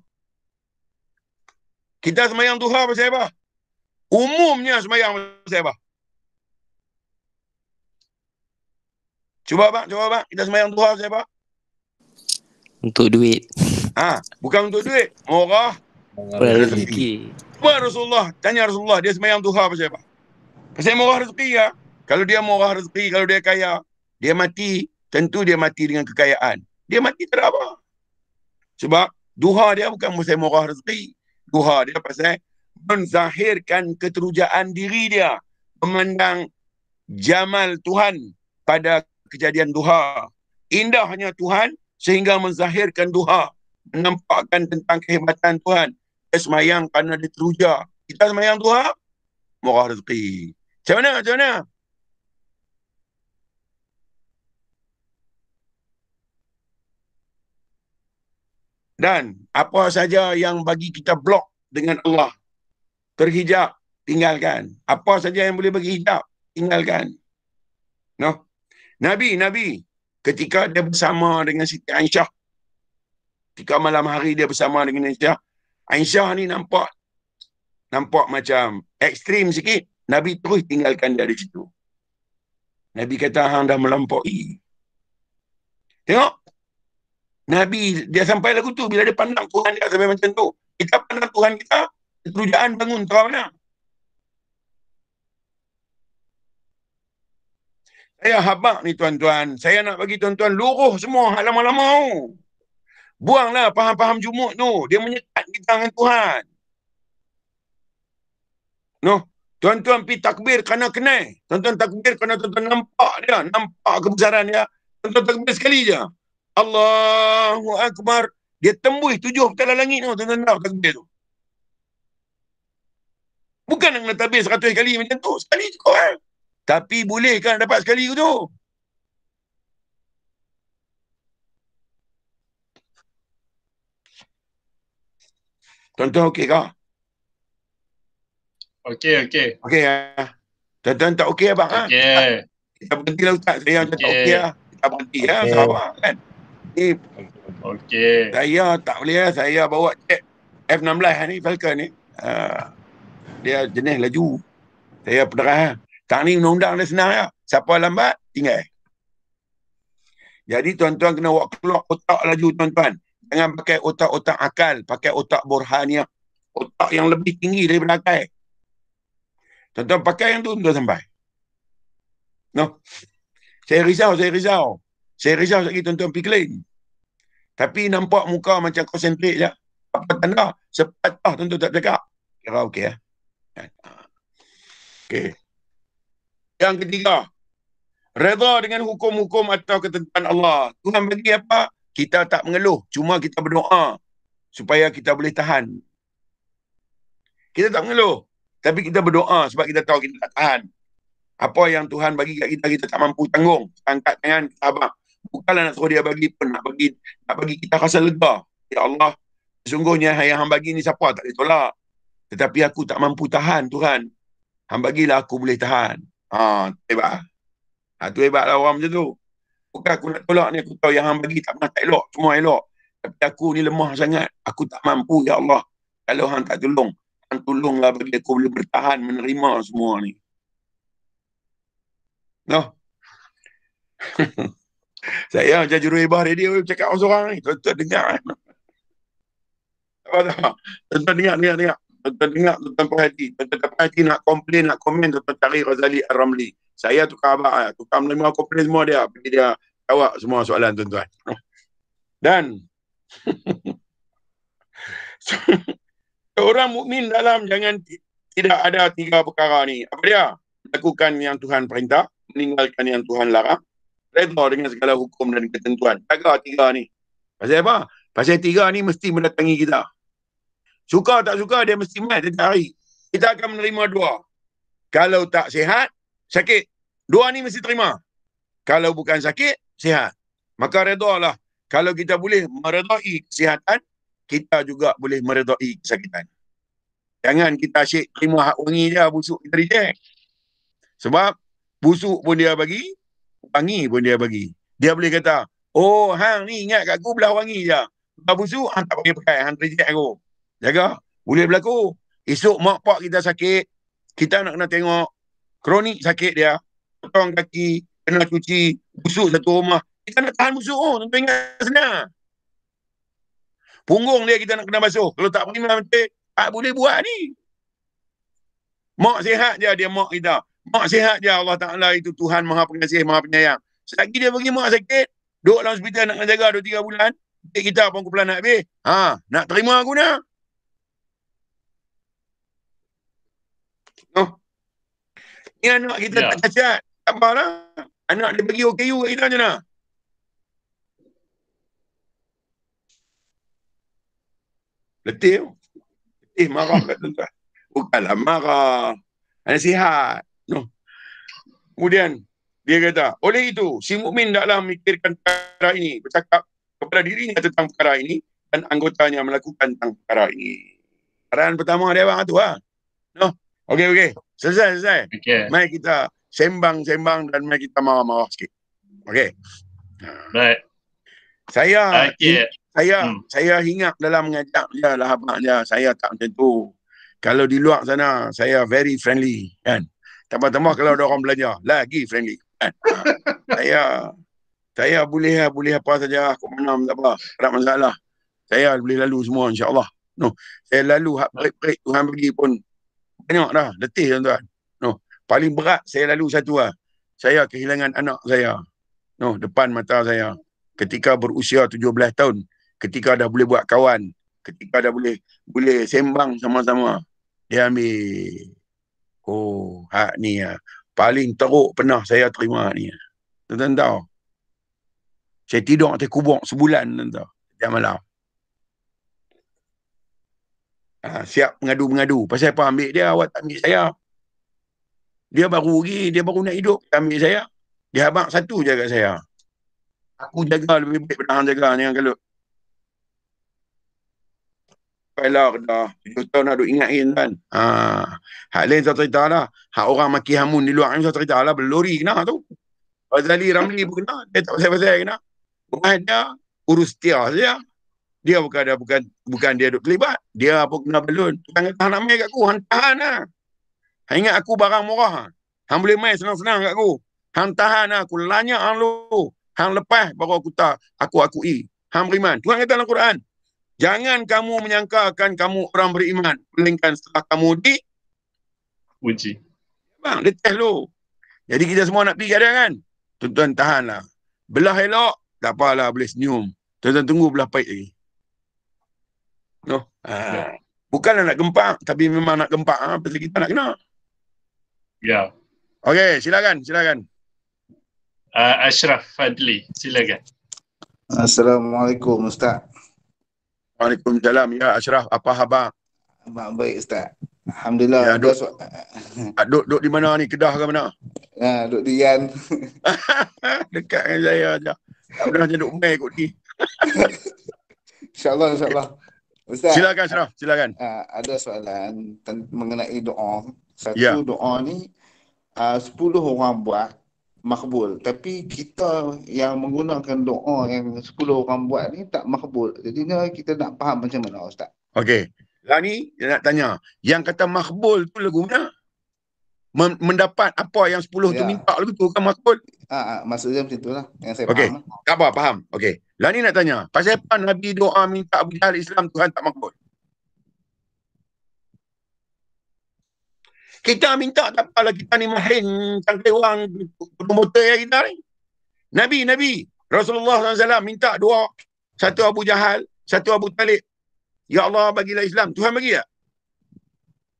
Kita sembahyang duha pasal apa? Umumnya sembahyang pasal apa? Cuba bang. Kita sembahyang duha pasal apa? Untuk duit. Bukan untuk duit. Murah. Rezeki. Cuba Rasulullah, tanya Rasulullah, dia sembahyang duha pasal apa? Pasal murah rezeki ya. Kalau dia murah rezeki, kalau dia kaya, dia mati, tentu dia mati dengan kekayaan. Dia mati tak ada apa. Sebab duha dia bukan pasal murah rezeki. Duha dia pasal menzahirkan keterujaan diri dia. Memandang jamal Tuhan pada kejadian duha. Indahnya Tuhan sehingga menzahirkan duha. Menampakkan tentang kehebatan Tuhan. Dia semayang kerana dia teruja. Kita semayang duha, murah rezeki. Macam mana? Dan apa saja yang bagi kita blok dengan Allah, terhijab, tinggalkan. Apa saja yang boleh bagi hijab, tinggalkan. No? Nabi, ketika dia bersama dengan Siti Aisyah, ketika malam hari dia bersama dengan Aisyah, Aisyah ni nampak macam ekstrim sikit. Nabi terus tinggalkan dia di situ. Nabi kata, hang dah melampaui. Tengok. Nabi, dia sampai lagu tu. Bila dia pandang Tuhan dia sampai macam tu. Kita pandang Tuhan kita, keterujaan bangun terang mana. Saya habaq ni tuan-tuan. Saya nak bagi tuan-tuan luruh semua hak lama-lama. Buanglah faham-faham jumuk tu. Dia menyekat kita dengan Tuhan. No. Tuan-tuan pergi takbir kerana kenal. Tuan-tuan takbir kerana tuan-tuan nampak dia. Nampak kebesaran dia. Tuan-tuan takbir sekali je. Allahu Akbar. Dia tembus 7 petala langit tu. Tuan-tuan tahu takbir tu. Bukan nak kena takbir 100 kali macam tu. Sekali cukup kan. Tapi boleh kan dapat sekali tu? Tuan-tuan okey ke? Okey, okey. Okey Tuan-tuan tak okey abang Okey. Kita berhentilah Ustaz. Saya macam tak okey Kita berhenti Okey. sabar kan. Ni Okey. saya tak boleh saya bawa jet F-16 ni Falcon ni. Dia jenis laju. Saya pederah. Tak ni undang-undang dia senang ya. Siapa lambat tinggal. Jadi tuan-tuan kena buat keluar otak laju tuan-tuan. Jangan pakai otak-otak akal, pakai otak burhaniah. Otak yang lebih tinggi daripada akal. Tuan-tuan pakai yang tu tuan sampai. No. Saya risau lagi tuan-tuan pergi clean. Tapi nampak muka macam konsentrate je. Apa tanda? Sepatah tuan-tuan tak cakap. Kira okey ya. Okey. Yang ketiga, redha dengan hukum-hukum atau ketentuan Allah. Tuhan bagi apa? Kita tak mengeluh. Cuma kita berdoa supaya kita boleh tahan. Kita tak mengeluh. Tapi kita berdoa sebab kita tahu kita tak tahan. Apa yang Tuhan bagi kat kita, kita tak mampu tanggung. Angkat tangan, kita abang. Bukanlah nak suruh dia bagi pun. Nak bagi kita rasa lega. Ya Allah, sesungguhnya yang Hang bagi ni siapa tak boleh tolak. Tetapi aku tak mampu tahan, Tuhan. Hang bagilah aku boleh tahan. Hebat. Tu hebatlah orang macam tu. Bukan aku nak tolak ni, aku tahu yang Hang bagi tak pernah tak elok, semua elok. Tapi aku ni lemah sangat. Aku tak mampu, ya Allah. Kalau Hang tak tolong, Hang tolonglah bagi aku boleh bertahan menerima semua ni. No. Saya macam juruhebah radio cakap orang seorang ni. Tuan-tuan dengar. Tuan-tuan dengar. Tuan-tuan dengar, tuan-tuan perhati. Tuan-tuan perhati nak komplain, nak komen, tuan-tuan cari Razali Ar-Ramli. Saya tukar abang, tukar menerima komplain semua dia. Pergi dia jawab semua soalan tuan-tuan. Dan seorang mukmin dalam jangan tidak ada 3 perkara ni. Apa dia? Lakukan yang Tuhan perintah, meninggalkan yang Tuhan larang, redha dengan segala hukum dan ketentuan. Jaga 3 ni. Pasal apa? Pasal 3 ni mesti mendatangi kita. Suka tak suka dia mesti mai setiap hari. Kita akan menerima 2. Kalau tak sihat, sakit. 2 ni mesti terima. Kalau bukan sakit, sihat. Maka redhalah. Kalau kita boleh meredai kesihatan, kita juga boleh meredai kesakitan. Jangan kita asyik terima hak wangi je, busuk kita reject. Sebab busuk pun dia bagi, wangi pun dia bagi. Dia boleh kata, oh hang ni ingat kat aku belah wangi je. Belah busuk, hang tak boleh pakai, hang reject aku. Jaga, boleh berlaku. Esok mak pak kita sakit, kita nak kena tengok kronik sakit dia, potong kaki, kena cuci, busuk satu rumah. Kita nak tahan busuk, tentu ingat senang. Punggung dia kita nak kena basuh. Kalau tak boleh macam tak boleh buat ni. Mak sihat je dia mak kita. Mak sihat je Allah Ta'ala itu Tuhan Maha Pengasih, Maha Penyayang. Selagi dia bagi mak sakit, duduk dalam hospital nak kena jaga 2-3 bulan, kita pun kumpulan nak habis. Nak terima aku nak. Ni anak kita tak cacat. Tak apalah. Anak dia bagi OKU kat kita je nak. Letih. Letih marah kat tuan-tuan. Bukanlah marah. Nasihat. No. Kemudian dia kata, oleh itu si mukmin taklah memikirkan perkara ini, bercakap kepada dirinya tentang perkara ini dan anggotanya melakukan tentang perkara ini. Arahan pertama dia bang tu lah. No. Okey. Selesai. Okay. Mari kita sembang-sembang dan mari kita marah-marah sikit. Okey. Baik. Saya Okay. saya hinggap dalam mengajak je lah abang je. Saya tak macam tu. Kalau di luar sana, saya very friendly. Kan? Tambah-tambah kalau ada orang belajar, lagi friendly. Kan? Saya boleh apa saja. Kau mana tak apa. Tak ada masalah. Saya boleh lalu semua insyaAllah. No. Saya lalu hak break Tuhan bagi pun banyak dah. Letih tuan-tuan. No. Paling berat saya lalu satu lah. Saya kehilangan anak saya. No. Depan mata saya. Ketika berusia 17 tahun. Ketika dah boleh buat kawan. Ketika dah boleh sembang sama-sama. Dia ambil. Oh, hak ni lah. Paling teruk pernah saya terima ni. Tuan-tuan tahu. Saya tidur atas kubur sebulan tuan-tuan. Setiap malam. Siap mengadu-mengadu. Pasal apa ambil dia, awak tak ambil saya. Dia baru nak hidup, ambil saya. Dia abang satu jaga saya. Aku jaga lebih baik pada hang jaga ni yang kalut. sampailah dah 7 tahun nak duk ingatin kan. Hak lain saya cerita lah. Hak orang maki hamun di luar ni saya cerita lah. Belori kena tu. Fazali Ramli pun kena. Dia tak pasal-pasal kena. Rumah dia urus dia saja. Dia bukan dia duk terlibat. Dia pun kena belun. Tukang kata nak main kat aku. Hang tahan lah. Hang ingat aku barang murah. Hang boleh main senang-senang kat aku. Hang tahan lah. Aku lanyak hang lu. Hang lepas baru aku tak. Aku akui. Hang beriman. Tuhan kata dalam Quran. Jangan kamu menyangkakan kamu orang beriman. Melainkan setelah kamu Uji. bang, dia test lu. Jadi kita semua nak pergi kadang kan. Tuan-tuan tahanlah. Belah elok. Tak apalah boleh senyum. Tuan-tuan tunggu belah pahit lagi. No. Bukanlah nak gempak. Tapi memang nak gempak. Pasal kita nak kena. Ya. Okey, silakan. Ashraf Fadli, silakan. Assalamualaikum Ustaz. Waalaikumsalam. Ya Ashraf, apa khabar? Baik Ustaz. Alhamdulillah. Ya, duduk di mana ni? Kedah ke mana? Duduk di Yan. Dekat dengan saya aja. Tak pernah duduk main kot ni. InsyaAllah. Ustaz. Silakan Ashraf, silakan. Ada soalan mengenai doa. Satu Ya. doa ni 10 orang buat makbul. Tapi kita yang menggunakan doa yang 10 orang buat ni tak makbul. Jadinya kita nak faham macam mana Ustaz. Okey. Lah ni, dia nak tanya. Yang kata makbul tu lagu mana? Mendapat apa yang 10 tu Ya. minta lagu tu kan makbul? Maksudnya macam itulah yang saya Okey. faham. Tak apa, faham. Okey. Lah ni nak tanya. Pasal apa Nabi doa minta Abu Jahal Islam Tuhan tak makbul? Kita minta tak apalah, kita ni mahin cangkir orang motor yang kita ni. Nabi Rasulullah SAW minta doa. Satu Abu Jahal, satu Abu Talib. Ya Allah bagilah Islam. Tuhan bagi tak?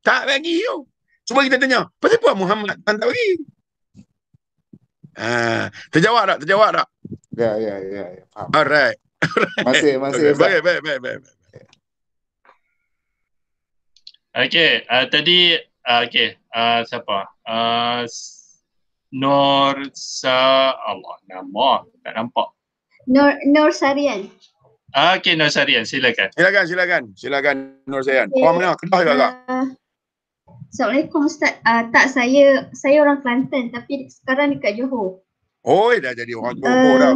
Tak bagi tu. Cuba kita tanya, pasal apa Muhammad Tuhan tak bagi? Terjawab tak? Ya. Faham. Alright. Masih Okay, Ustaz. baik. Okey, tadi siapa? Nur Allah nama tak nampak. Nur Sarian. Okey, Nur Sarian, silakan. Silakan Nur Sayan. Okay. Orang mana? Kedah juga tak? Assalamualaikum Ustaz. Tak, saya orang Kelantan tapi sekarang dekat Johor. Oi, dah jadi orang Johor dah.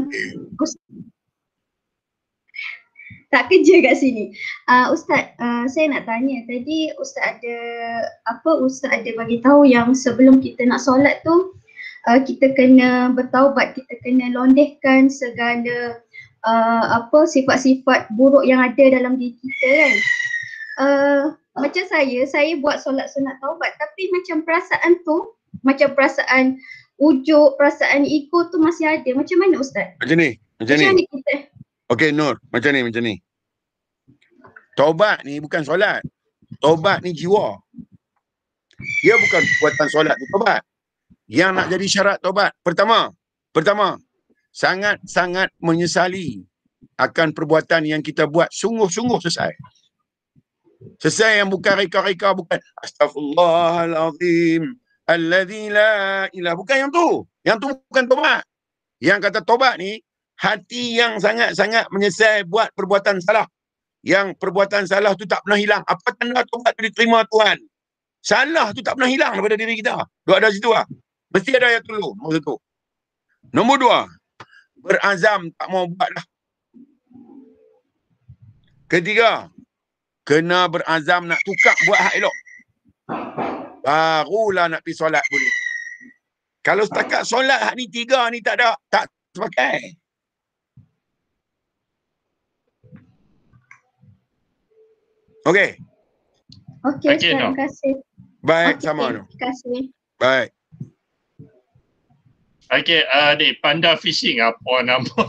Tak kerja kat sini. Ustaz, saya nak tanya tadi Ustaz ada bagi tahu yang sebelum kita nak solat tu kita kena bertaubat, kita kena londehkan segala sifat-sifat buruk yang ada dalam diri kita kan. Macam saya buat solat sunat taubat tapi macam perasaan tu, macam perasaan ujuk, perasaan ego tu masih ada. Macam mana Ustaz? Macam ni. Macam mana kita? Okey Nur, macam ni. Taubat ni bukan solat. Taubat ni jiwa. Dia bukan perbuatan solat tu taubat. Yang nak jadi syarat taubat. Pertama, sangat-sangat menyesali akan perbuatan yang kita buat sungguh-sungguh sesat. Sesat yang bukan reka-reka, bukan astaghfirullahalazim alladzi la ilaha, bukan yang tu. Yang tu bukan taubat. Yang kata taubat ni hati yang sangat-sangat menyesal buat perbuatan salah. Yang perbuatan salah tu tak pernah hilang. Apa tanda taubat tu diterima Tuhan? Salah tu tak pernah hilang daripada diri kita. Dua ada situ lah. Mesti ada ayat dulu. Nombor 1. Nombor 2. Berazam tak mau buat dah. Ketiga. Kena berazam nak tukar buat hak elok. Barulah nak pergi solat boleh. Kalau setakat solat hak ni 3 ni tak terpakai. Okey. Okey, Okey, terima kasih. Baik, Okey, sama tu. terima kasih. Baik. Okey, ni Panda Fishing apa nama?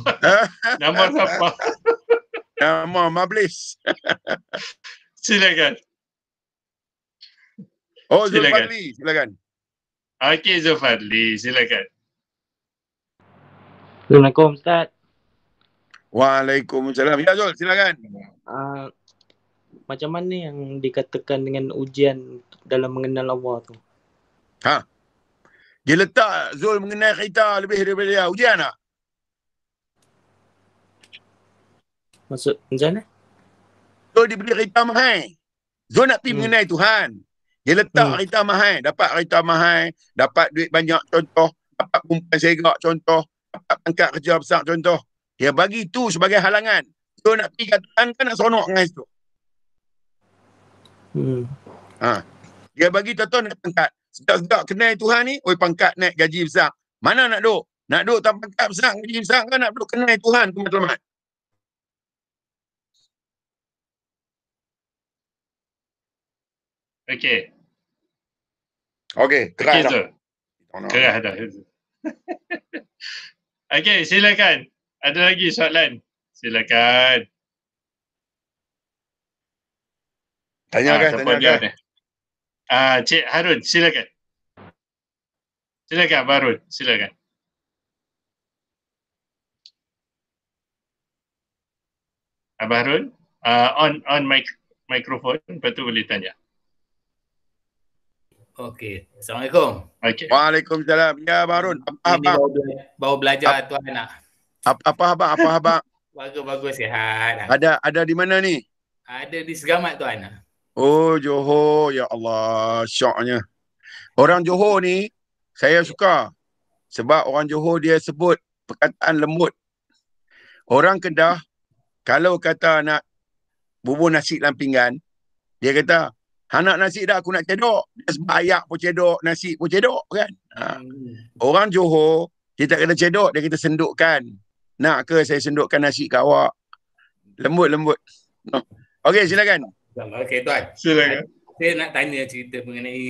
Nama siapa? Nama Mablis. Silakan. Oh, Silakan. Zulfadli, silakan. Okey, Zulfadli, silakan. Assalamualaikum Ustaz. Waalaikumsalam. Ya Zul, silakan. Macam mana yang dikatakan dengan ujian dalam mengenal Allah tu? Dia letak Zul mengenal kita lebih daripada dia. Ujian tak? Maksud macam mana? So, dia beli kereta mahal. So, nak pergi mengenai Tuhan. Dia letak kereta mahal. Dapat kereta mahal. Dapat duit banyak contoh. Dapat perempuan serak contoh. Dapat pangkat kerja besar contoh. Dia bagi tu sebagai halangan. So, nak pergi kat Tuhan kan nak seronok dengan itu. Dia bagi tuan-tuan nak pangkat. Sedap-sedap kenal Tuhan ni, oi pangkat naik gaji besar. Mana nak duduk? Nak duduk tak pangkat besar, gaji besar kan nak duduk kenal Tuhan ke matlamat? Okey. Okey, keras dah. Zul. Keras dah. Okey, silakan. Ada lagi soalan? Silakan. Tanyakan. Cik Harun, silakan. Silakan Harun, silakan. Abang Harun, on mikrofon, lepas tu boleh tanya. Okey, Assalamualaikum. Okey. Waalaikumsalam. Ya Abang Harun, apa baru belajar tuan nak. Apa abang? Bagus sihat. Ada di mana ni? Ada di Segamat tuan. Oh, Johor. Ya Allah, syoknya. Orang Johor ni saya suka sebab orang Johor dia sebut perkataan lembut. Orang Kedah kalau kata nak bubur nasi dalam pinggan, dia kata, "Anak nasi dah aku nak cedok." Dia sebab ayak pun cedok, nasi pun cedok kan. Orang Johor, dia tak kata cedok, dia kata sendukkan. Nak ke saya sendukkan nasi kat awak? Lembut. Okey, silakan. Okey tuan. Silakan. Saya nak tanya cerita mengenai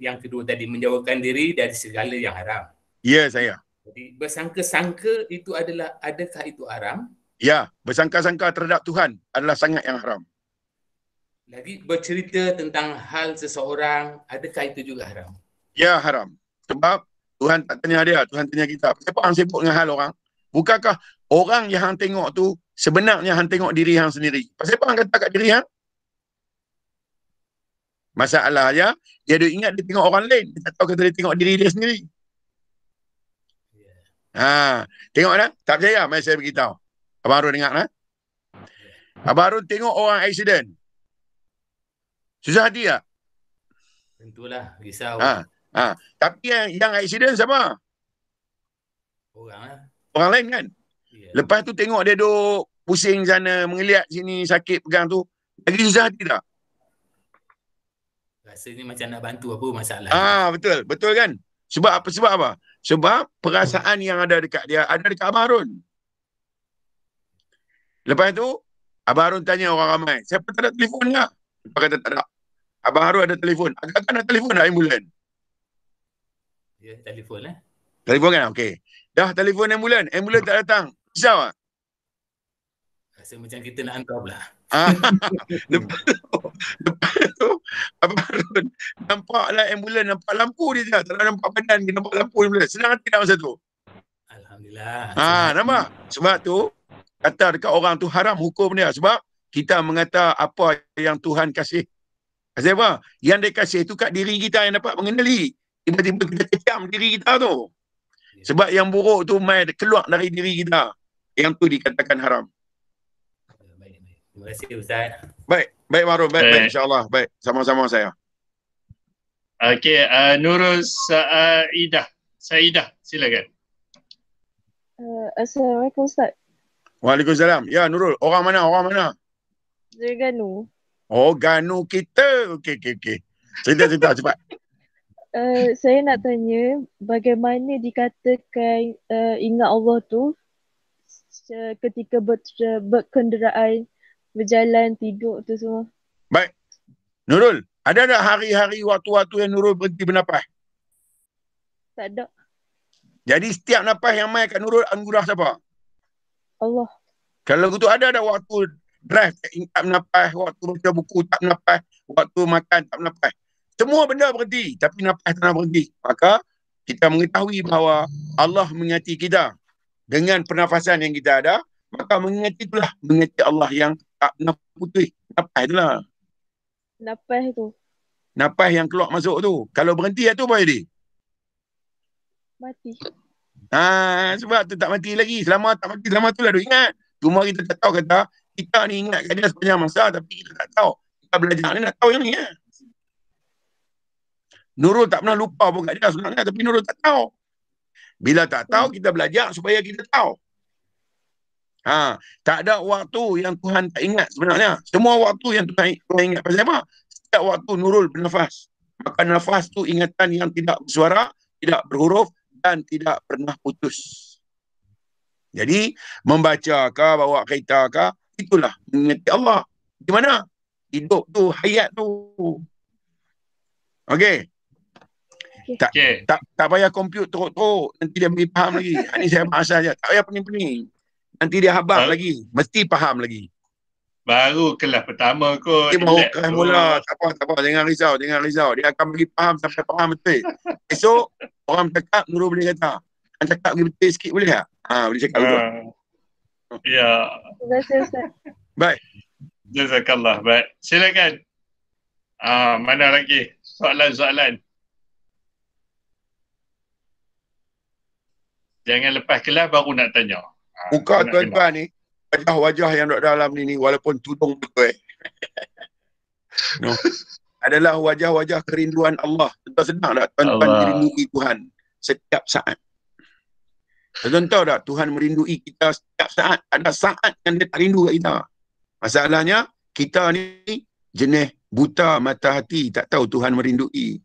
yang kedua tadi, menjauhkan diri dari segala yang haram. Ya, saya. Jadi bersangka-sangka itu adakah itu haram? Ya, bersangka-sangka terhadap Tuhan adalah sangat yang haram. Lagi bercerita tentang hal seseorang, adakah itu juga haram? Ya, haram. Sebab Tuhan tak tanya dia, Tuhan tanya kita. Siapa yang sibuk dengan hal orang? Bukankah orang yang hang tengok tu sebenarnya hang tengok diri hang sendiri? Siapa hang kata kat diri hang? Masalahnya, dia ada ingat dia tengok orang lain. Dia tak tahu kata dia tengok diri dia sendiri. Tengok dah? Tak percaya? Mari saya beritahu. Abang Harun dengar lah. Abang Harun tengok orang accident. Susah hati tak? Tentulah, risau. Tapi yang accident siapa? Orang lah. Orang lain kan? Lepas tu tengok dia duduk pusing sana, mengeliat sini, sakit pegang tu. Lagi susah hati tak? Rasanya macam nak bantu apa masalah. Betul. Betul kan? Sebab apa? Sebab perasaan yang ada dekat dia, ada dekat Abang Harun. Lepas tu, Abang Harun tanya orang ramai, siapa tak ada telefon tak? Lepas kata tak ada. Abang Harun ada telefon. Agak-agak nak telefon tak ambulan? Ya, telefon lah. Telefon kan? Okey. Dah telefon ambulan tak datang. Risau tak? Rasa macam kita nak hantar pula. Lepas tu Abang Harun nampaklah ambulan, nampak lampu dia je. Tak nampak badan dia, nampak lampu ambulan. Senang hati tak masa tu? Alhamdulillah. Nampak? Sebab tu, kata dekat orang tu haram hukum dia. Sebab kita mengata apa yang Tuhan kasih. Kasih apa? Yang dia kasih tu kat diri kita yang dapat mengenali. Tiba-tiba kita kecam diri kita tu. Sebab yang buruk tu keluar dari diri kita. Yang tu dikatakan haram. Terima kasih Ustaz. Baik Maruf, baik insya-Allah. Baik, sama-sama saya. Okey, Nurul Saidah, silakan. Assalamualaikum Ustaz. Waalaikumsalam. Ya Nurul, orang mana? Terengganu. Oh, Ganu kita. Okey. Cerita cepat. Saya nak tanya, bagaimana dikatakan ingat Allah tu ketika berkenderaan, berjalan, tidur tu semua? Baik. Nurul, ada tak hari-hari waktu-waktu yang Nurul berhenti bernafas? Tak ada. Jadi setiap nafas yang mai kat Nurul, anugerah siapa? Allah. Kalau gitu ada waktu drive tak bernafas, waktu baca buku tak bernafas, waktu makan tak bernafas. Semua benda berhenti, tapi nafas tak nak berhenti. Maka kita mengetahui bahawa Allah mengingati kita dengan pernafasan yang kita ada, maka mengingati itulah mengingati Allah yang tak pernah putih. Nafas itulah. Nafas tu. Nafas yang keluar masuk tu. Kalau berhenti tu apa jadi? Mati. Sebab tu tak mati lagi. Selama tak mati, selama tu lah duk ingat. Cuma kita tak tahu kata Kita ni ingatkan dia sepanjang masa tapi kita tak tahu. Kita belajar ni nak tahu yang ni. Nurul tak pernah lupa pun kat dia sebenarnya, tapi Nurul tak tahu. Bila tak tahu, kita belajar supaya kita tahu. Tak ada waktu yang Tuhan tak ingat sebenarnya. Semua waktu yang Tuhan ingat. Pasal apa? Setiap waktu Nurul bernafas. Maka nafas tu ingatan yang tidak bersuara, tidak berhuruf dan tidak pernah putus. Jadi, membaca ke, bawa kereta ke, itulah mengingati Allah. Di mana? Hidup tu, hayat tu. Okey. Tak payah compute teruk-teruk. Nanti dia bagi faham lagi. Ini saya bahasa saja. Tak payah pening-pening. Nanti dia habaq lagi. Mesti faham lagi. Baru kelas pertama kot. Dia baru kelas mula. Tak apa. Jangan risau. Dia akan bagi faham sampai faham betul. Esok, orang cakap, Nurul boleh kata. Orang cakap bagi betul sikit boleh tak? Boleh cakap betul. Ya. Terima kasih Ustaz. Baik. Jazakallah. Baik. Silakan. Mana lagi? Soalan-soalan. Jangan lepas kelas baru nak tanya. Buka tuan-tuan ni, wajah-wajah yang duduk dalam ni walaupun tudung betul no. Adalah wajah-wajah kerinduan Allah. Tuan senang tak tuan-tuan merindui Tuhan setiap saat? Tuan tahu tak Tuhan merindui kita setiap saat? Ada saat yang dia tak rindu kat kita. Masalahnya kita ni jenis buta mata hati, tak tahu Tuhan merindui.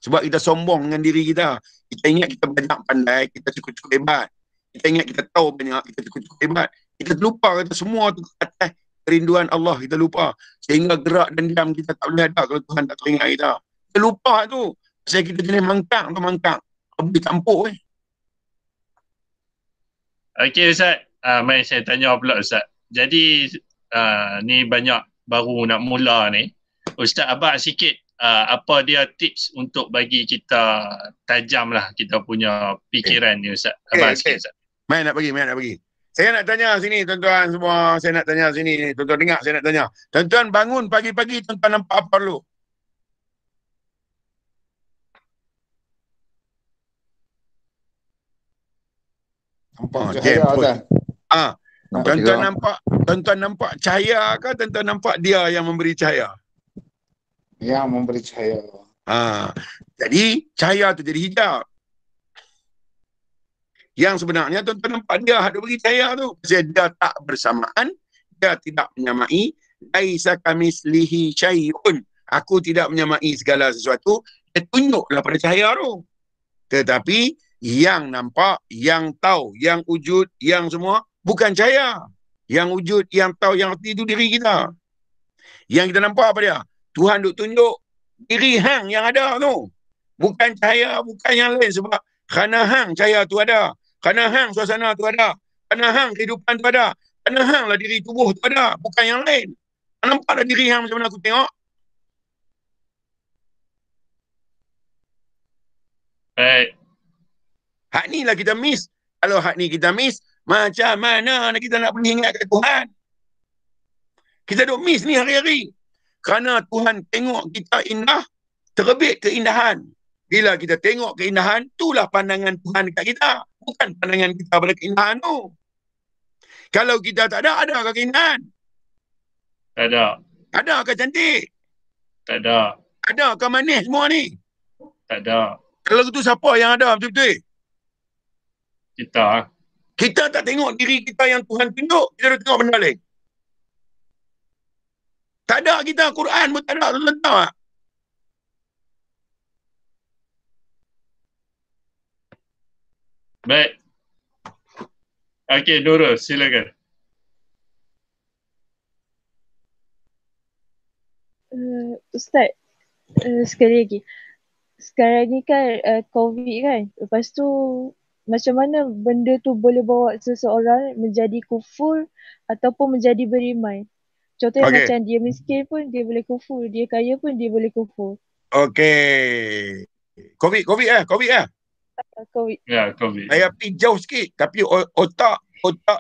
Sebab kita sombong dengan diri kita. Kita ingat kita banyak pandai, kita cukup-cukup hebat. Kita ingat kita tahu banyak, kita cukup-cukup hebat. Kita lupa kata semua tu atas kerinduan Allah, kita lupa. Sehingga gerak dan diam kita tak boleh ada kalau Tuhan tak teringat kita. Kita lupa tu. Sebab kita jenis mangkang atau mangkang. Boleh campur Okey Ustaz, mari saya tanya pula Ustaz. Jadi ni banyak baru nak mula ni. Ustaz abang sikit apa dia tips untuk bagi kita tajam lah kita punya fikiran ni Ustaz. Abang sikit Ustaz. Mai nak bagi. Saya nak tanya sini tuan-tuan semua. Saya nak tanya sini ni. Tuan-tuan dengar saya nak tanya. Tuan-tuan bangun pagi-pagi tuan-tuan nampak apa dulu? Nampak jam pun. Tuan-tuan nampak cahaya ke tuan-tuan nampak dia yang memberi cahaya? Yang memberi cahaya. Jadi cahaya tu jadi hijab. Yang sebenarnya tuan-tuan nampak dia ada beri cahaya tu. Pasal dia tak bersamaan, dia tidak menyamai. Laisa kamislihi syai'un. Aku tidak menyamai segala sesuatu. Dia tunjuklah pada cahaya tu. Tetapi yang nampak, yang tahu, yang wujud, yang semua bukan cahaya. Yang wujud, yang tahu, yang arti itu diri kita. Yang kita nampak apa dia? Tuhan duk tunjuk diri hang yang ada tu. Bukan cahaya, bukan yang lain. Sebab kerana hang cahaya tu ada. Kerana hang suasana tu ada. Kerana hang kehidupan tu ada. Kerana hang lah diri tubuh tu ada. Bukan yang lain. Nampak dah diri hang macam mana aku tengok? Baik. Hak ni lah kita miss. Kalau hak ni kita miss, macam mana kita nak boleh ingat kat Tuhan? Kita duk miss ni hari-hari. Kerana Tuhan tengok kita indah, terbit keindahan. Bila kita tengok keindahan, itulah pandangan Tuhan dekat kita. Bukan pandangan kita pada keindahan tu. Kalau kita tak ada ke keindahan? Tak ada. Ada ke cantik? Tak ada. Ada ke manis semua ni? Tak ada. Kalau itu siapa yang ada betul-betul? Kita. Kita tak tengok diri kita yang Tuhan tunjuk, kita dah tengok benda lain. Tak ada kita, Quran pun tak ada, tuan-tuan tahu tak? Baik. Okey, Nurul, silakan. Ustaz, sekali lagi. Sekarang ni kan COVID kan. Lepas tu macam mana benda tu boleh bawa seseorang menjadi kufur ataupun menjadi beriman? Contohnya macam dia miskin pun dia boleh kufur, dia kaya pun dia boleh kufur. Okey. COVID. COVID. Ya, COVID. Saya pergi jauh sikit. Tapi otak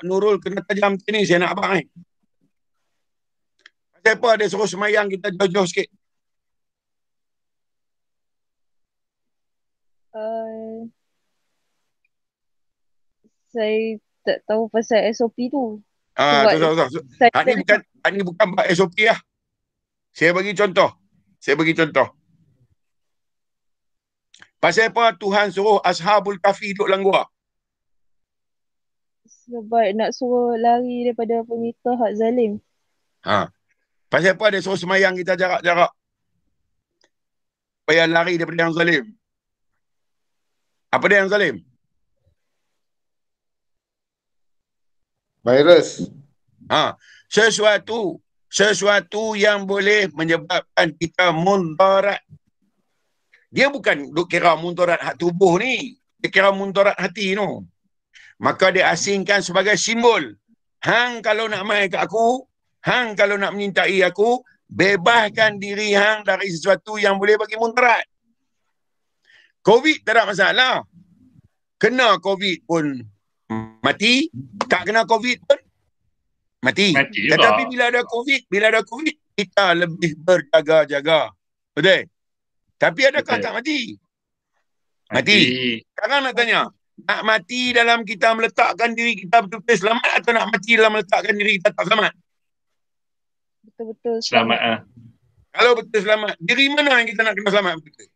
Nurul kena tajam macam ni. Saya nak abang ni. Pasal apa dia suruh semayang kita jauh-jauh sikit? Saya tak tahu pasal SOP tu. Sebab Ini bukan bab SOP lah. Saya bagi contoh. Pasal apa Tuhan suruh Ashabul Kahfi duduk dalam gua? sebab nak suruh lari daripada pemerintah hak zalim. Pasal apa dia suruh semayang kita jarak-jarak? Supaya lari daripada yang zalim. Apa dia yang zalim? Virus. Sesuatu yang boleh menyebabkan kita mudarat. Dia bukan duk kira mudarat hak tubuh ni. Dia kira mudarat hati tu. Maka dia asingkan sebagai simbol. Hang kalau nak mai kat aku, hang kalau nak menyintai aku, bebaskan diri hang dari sesuatu yang boleh bagi mudarat. COVID tak ada masalah. Kena COVID pun mati, tak kena COVID pun mati. Tetapi bila ada COVID, kita lebih berjaga-jaga. Betul? Tapi adakah tak mati? Mati. Sekarang nak tanya, nak mati dalam kita meletakkan diri kita betul-betul selamat atau nak mati dalam meletakkan diri kita tak selamat? Betul-betul selamat. Kalau betul selamat, diri mana yang kita nak kena selamat betul?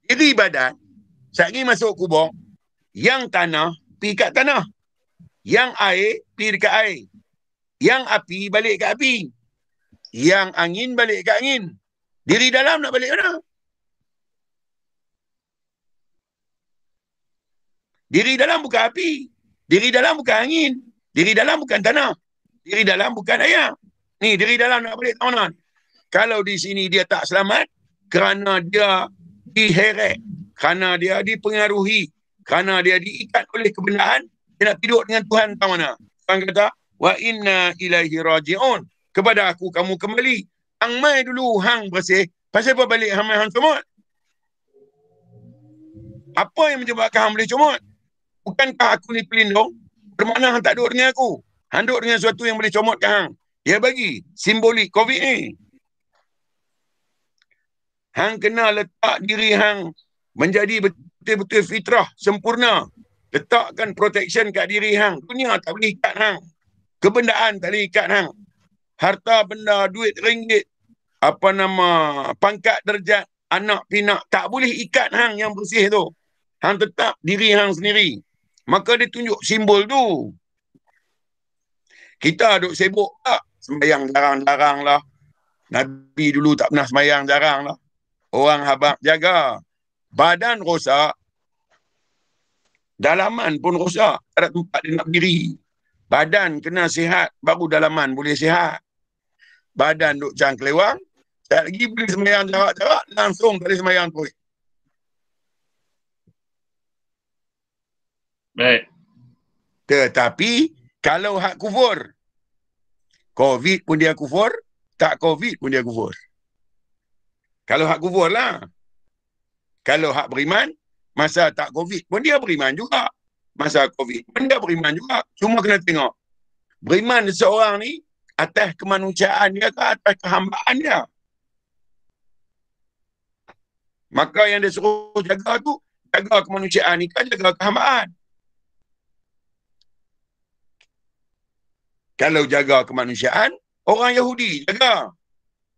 Diri badan, sekali masuk kubur, yang tanah, pergi kat tanah. Yang air, pergi dekat air. Yang api, balik kat api. Yang angin, balik kat angin. Diri dalam nak balik mana? Diri dalam bukan api. Diri dalam bukan angin. Diri dalam bukan tanah. Diri dalam bukan air. Ni, diri dalam nak balik mana? Kalau di sini dia tak selamat, kerana dia diheret, kerana dia dipengaruhi, kerana dia diikat oleh kebendaan, dia nak tidur dengan Tuhan tak mana? Tuhan kata, wa inna ilaihi raji'un. Kepada aku kamu kembali. Hang mai dulu hang bersih. Pasal apa balik hang mai hang comot? Apa yang menyebabkan hang boleh comot? Bukankah aku ni pelindung? Bermakna hang tak duduk dengan aku. Hang duduk dengan sesuatu yang boleh comotkan hang. Dia bagi simbolik COVID ni. Hang kena letak diri hang menjadi betul-betul fitrah, sempurna. Letakkan protection kat diri hang. Dunia tak boleh ikat hang. Kebendaan tak boleh ikat hang. Harta benda, duit ringgit, pangkat derajat, anak pinak, tak boleh ikat hang yang bersih tu. Hang tetap diri hang sendiri. Maka dia tunjuk simbol tu. Kita duk sibuk tak? Sembayang jarang-jarang lah. Nabi dulu tak pernah sembayang jarang lah. Orang habaq jaga. Badan rosak. Dalaman pun rosak. Tak ada tempat dia nak berdiri. Badan kena sihat, baru dalaman boleh sihat. Badan duk cang kelewang, tak lagi boleh sembahyang jarak-jarak, langsung tak boleh sembahyang tu. Baik. Tetapi, kalau hak kufur, COVID pun dia kufur, tak COVID pun dia kufur. Kalau hak kufur lah. Kalau hak beriman, masa tak COVID pun dia beriman juga. Masa COVID pun dia beriman juga. Cuma kena tengok. Beriman seseorang ni, atas kemanusiaan dia ke atas kehambaan dia. Maka yang dia suruh jaga tu, jaga kemanusiaan ni kan jaga kehambaan. Kalau jaga kemanusiaan, orang Yahudi jaga.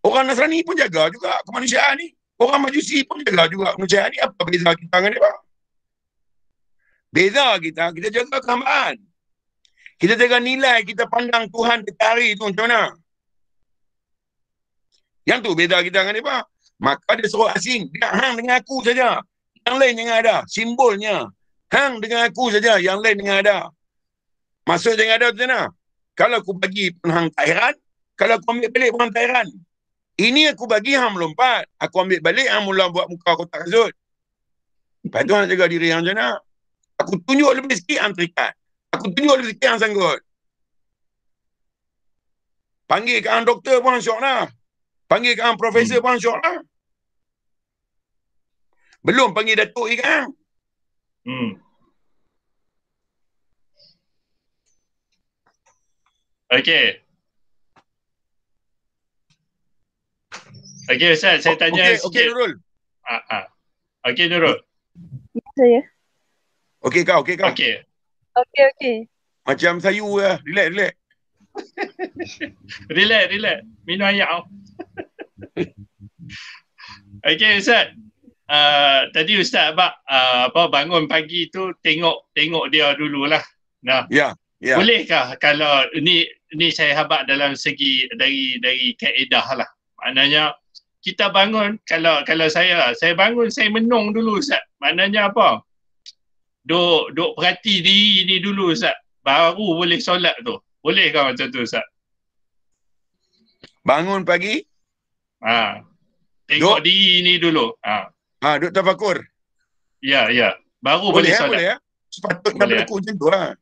Orang Nasrani pun jaga juga kemanusiaan ni. Orang Majusi pun jaga juga kemanusiaan ni. Apa beza kita dengan dia? Beza kita jaga kehambaan. Kita jaga nilai, kita pandang Tuhan dekat hari tu macam mana. Yang tu beza kita dengan dia. Maka dia suruh asing. Dia hang dengan aku saja. Yang lain jangan ada. Simbolnya. Hang dengan aku saja. Yang lain jangan ada. Maksud jangan ada tu mana? Kalau aku bagi pun hang tak heran. Kalau aku ambil balik pun hang tak heran. Ini aku bagi hang melompat. Aku ambil balik hang mula buat muka kotak kasut. Lepas tu hang jaga diri hang macam mana? Aku tunjuk lebih sikit hang terikat. Aku tunjuk lebih sikit hang sanggut. Panggil ke hang doktor pun hang syok lah. Panggil ke hang profesor pun hang syok lah. Belum panggil datuk lagi kan? Okey. Okey Ustaz, saya tanya sikit. Okey Nurul. Okey Nurul. Saya. Okey kau. Okey. Okey. Macam sayu lah. Relax. Relax. Minum air. Okey Ustaz. Tadi Ustaz Abang bangun pagi tu tengok dia dululah. Nah. Ya. Bolehkah kalau ni saya habaq dalam segi dari kaedah lah. Maknanya kita bangun kalau saya bangun saya menung dulu Ustaz. Maknanya apa? Duk perhati diri ni dulu Ustaz. Baru boleh solat tu. Bolehkah macam tu Ustaz? Bangun pagi? Tengok diri ni dulu. Duk tafakur. Ya. Baru boleh solat. Boleh. Sepatutnya berlaku macam tu lah.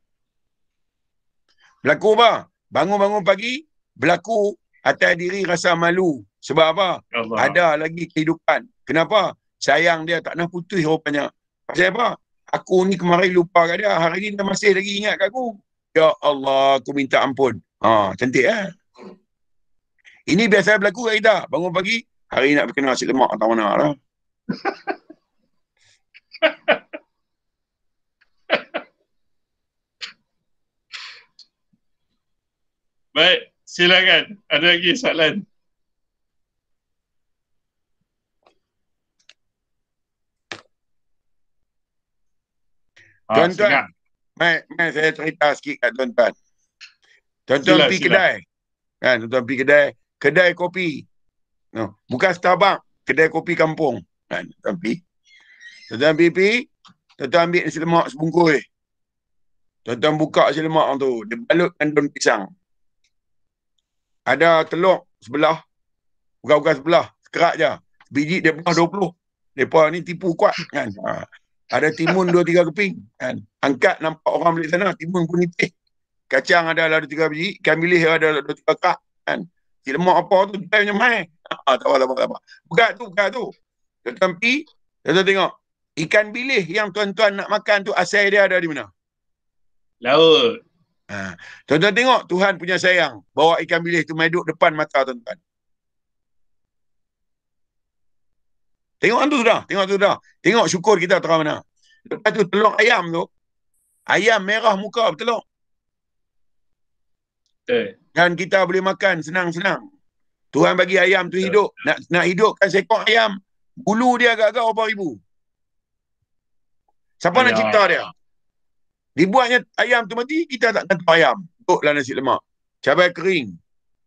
Berlaku apa? Bangun pagi, berlaku atas diri rasa malu. Sebab apa? Allah. Ada lagi kehidupan. Kenapa? Sayang dia tak nak putus rupanya. Pasal apa? Aku ni kemarin lupa kat dia. Hari ni dia masih lagi ingat kat aku. Ya Allah, aku minta ampun. Cantik lah. Ini biasa berlaku kat kita. Bangun pagi, hari nak berkenal nasi lemak atau mana lah. Baik, silakan. Ada lagi soalan? Tuan-tuan, mai saya cerita sikit kat tuan-tuan. Tuan-tuan pergi kedai. Kan, tuan-tuan pergi kedai kopi. Bukan Starbucks, kedai kopi kampung. Kan, tuan-tuan pergi. Tuan-tuan ambil nasi lemak sebungkus. Tuan-tuan buka nasi lemak tu, dia balutkan daun pisang. Ada telur sebelah, bukan sebelah, sekerat je. Biji dia bawah 20. Mereka ni tipu kuat kan. Ada timun 2-3 keping kan. Angkat nampak orang beli sana, timun pun nipis. Kacang ada 2-3 biji, ikan bilis ada 2-3 kak kan. Si lemak apa tu, dia macam mai. Tak apa. Buka tu. Tuan-tuan pergi, tuan-tuan tengok. Ikan bilis yang tuan-tuan nak makan tu asal dia ada di mana? Laut. Tuan-tuan tengok Tuhan punya sayang. Bawa ikan bilis tu mai duduk depan mata tuan-tuan. Tengok tu sudah. Tengok syukur kita terang mana. Lepas tu telur ayam tu. Ayam merah muka bertelur. Dan kita boleh makan senang-senang. Tuhan bagi ayam tu hidup. Nak hidupkan seekor ayam. Bulu dia agak-agak berapa ribu. Siapa nak cipta dia? Dibuatnya ayam tu mati, kita tak kata ayam. Duduklah nasi lemak. Cabai kering.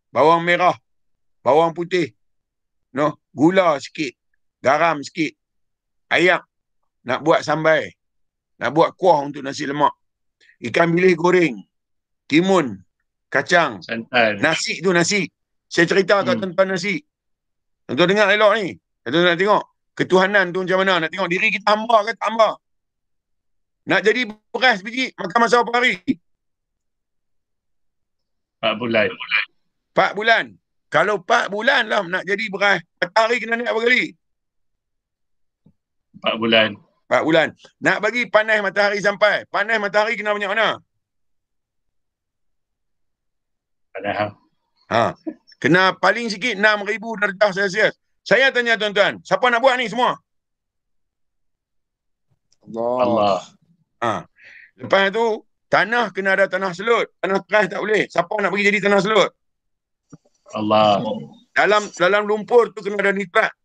Bawang merah. Bawang putih. Gula sikit. Garam sikit. Ayam. Nak buat sambal. Nak buat kuah untuk nasi lemak. Ikan bilis goreng. Timun. Kacang. Santan. Nasi tu nasi. Saya cerita kat tuan-tuan nasi. Tuan-tuan dengar elok ni. Tuan-tuan nak tengok. Ketuhanan tu macam mana. Nak tengok diri kita hamba ke tak hamba. Nak jadi beras biji, makan masa berapa hari? 4 bulan. 4 bulan. Kalau 4 bulan lah nak jadi beras, matahari kena naik berapa kali? 4 bulan. 4 bulan. Nak bagi panas matahari sampai. Panas matahari kena banyak mana? Panas. Kena paling sikit 6,000 darjah Celsius. Saya tanya tuan-tuan, siapa nak buat ni semua? Allah. Lepas tu, tanah kena ada tanah selut. Tanah keras tak boleh. Siapa nak pergi jadi tanah selut? Allah. Dalam lumpur tu kena ada nitrat.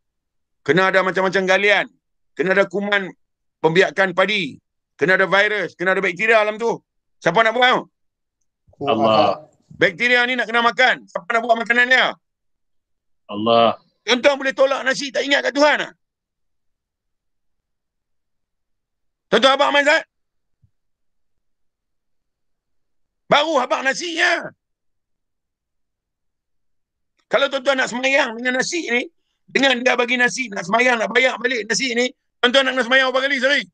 Kena ada macam-macam galian. Kena ada kuman pembiakan padi. Kena ada virus. Kena ada bakteria dalam tu. Siapa nak buat? Allah. Bakteria ni nak kena makan. Siapa nak buat makanan dia? Allah. Tuan-tuan boleh tolak nasi tak ingat kat Tuhan tak? Tuan-tuan abang Mazat? Baru habaq nasinya. Kalau tuan-tuan nak semayang dengan nasi ni, dengan dia bagi nasi, nak semayang, nak bayar balik nasi ni, tuan-tuan nak semayang berapa kali sehari?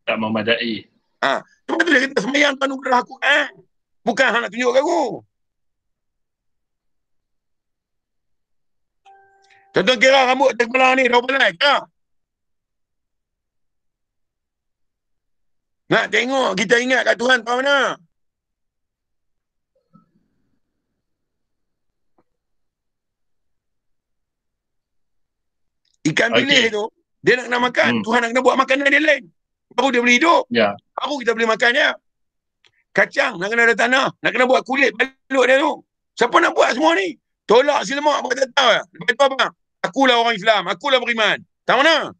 Tak memadai. Cuma tu dia kata semayang tu anugerah aku. Bukan hang nak tunjuk kat aku. Tuan-tuan kira rambut atas kepala ni, dah balai, kira. Nak tengok kita ingat kat Tuhan kat mana? Ikan bilis tu, dia nak kena makan. Tuhan nak kena buat makanan dia lain. baru dia boleh hidup. Ya. Baru kita boleh makan dia. Kacang nak kena ada tanah, nak kena buat kulit balut dia tu. Siapa nak buat semua ni? Tolak si lemak apa kata tahu. Lepas tu apa? Akulah orang Islam, akulah beriman. Tak mana?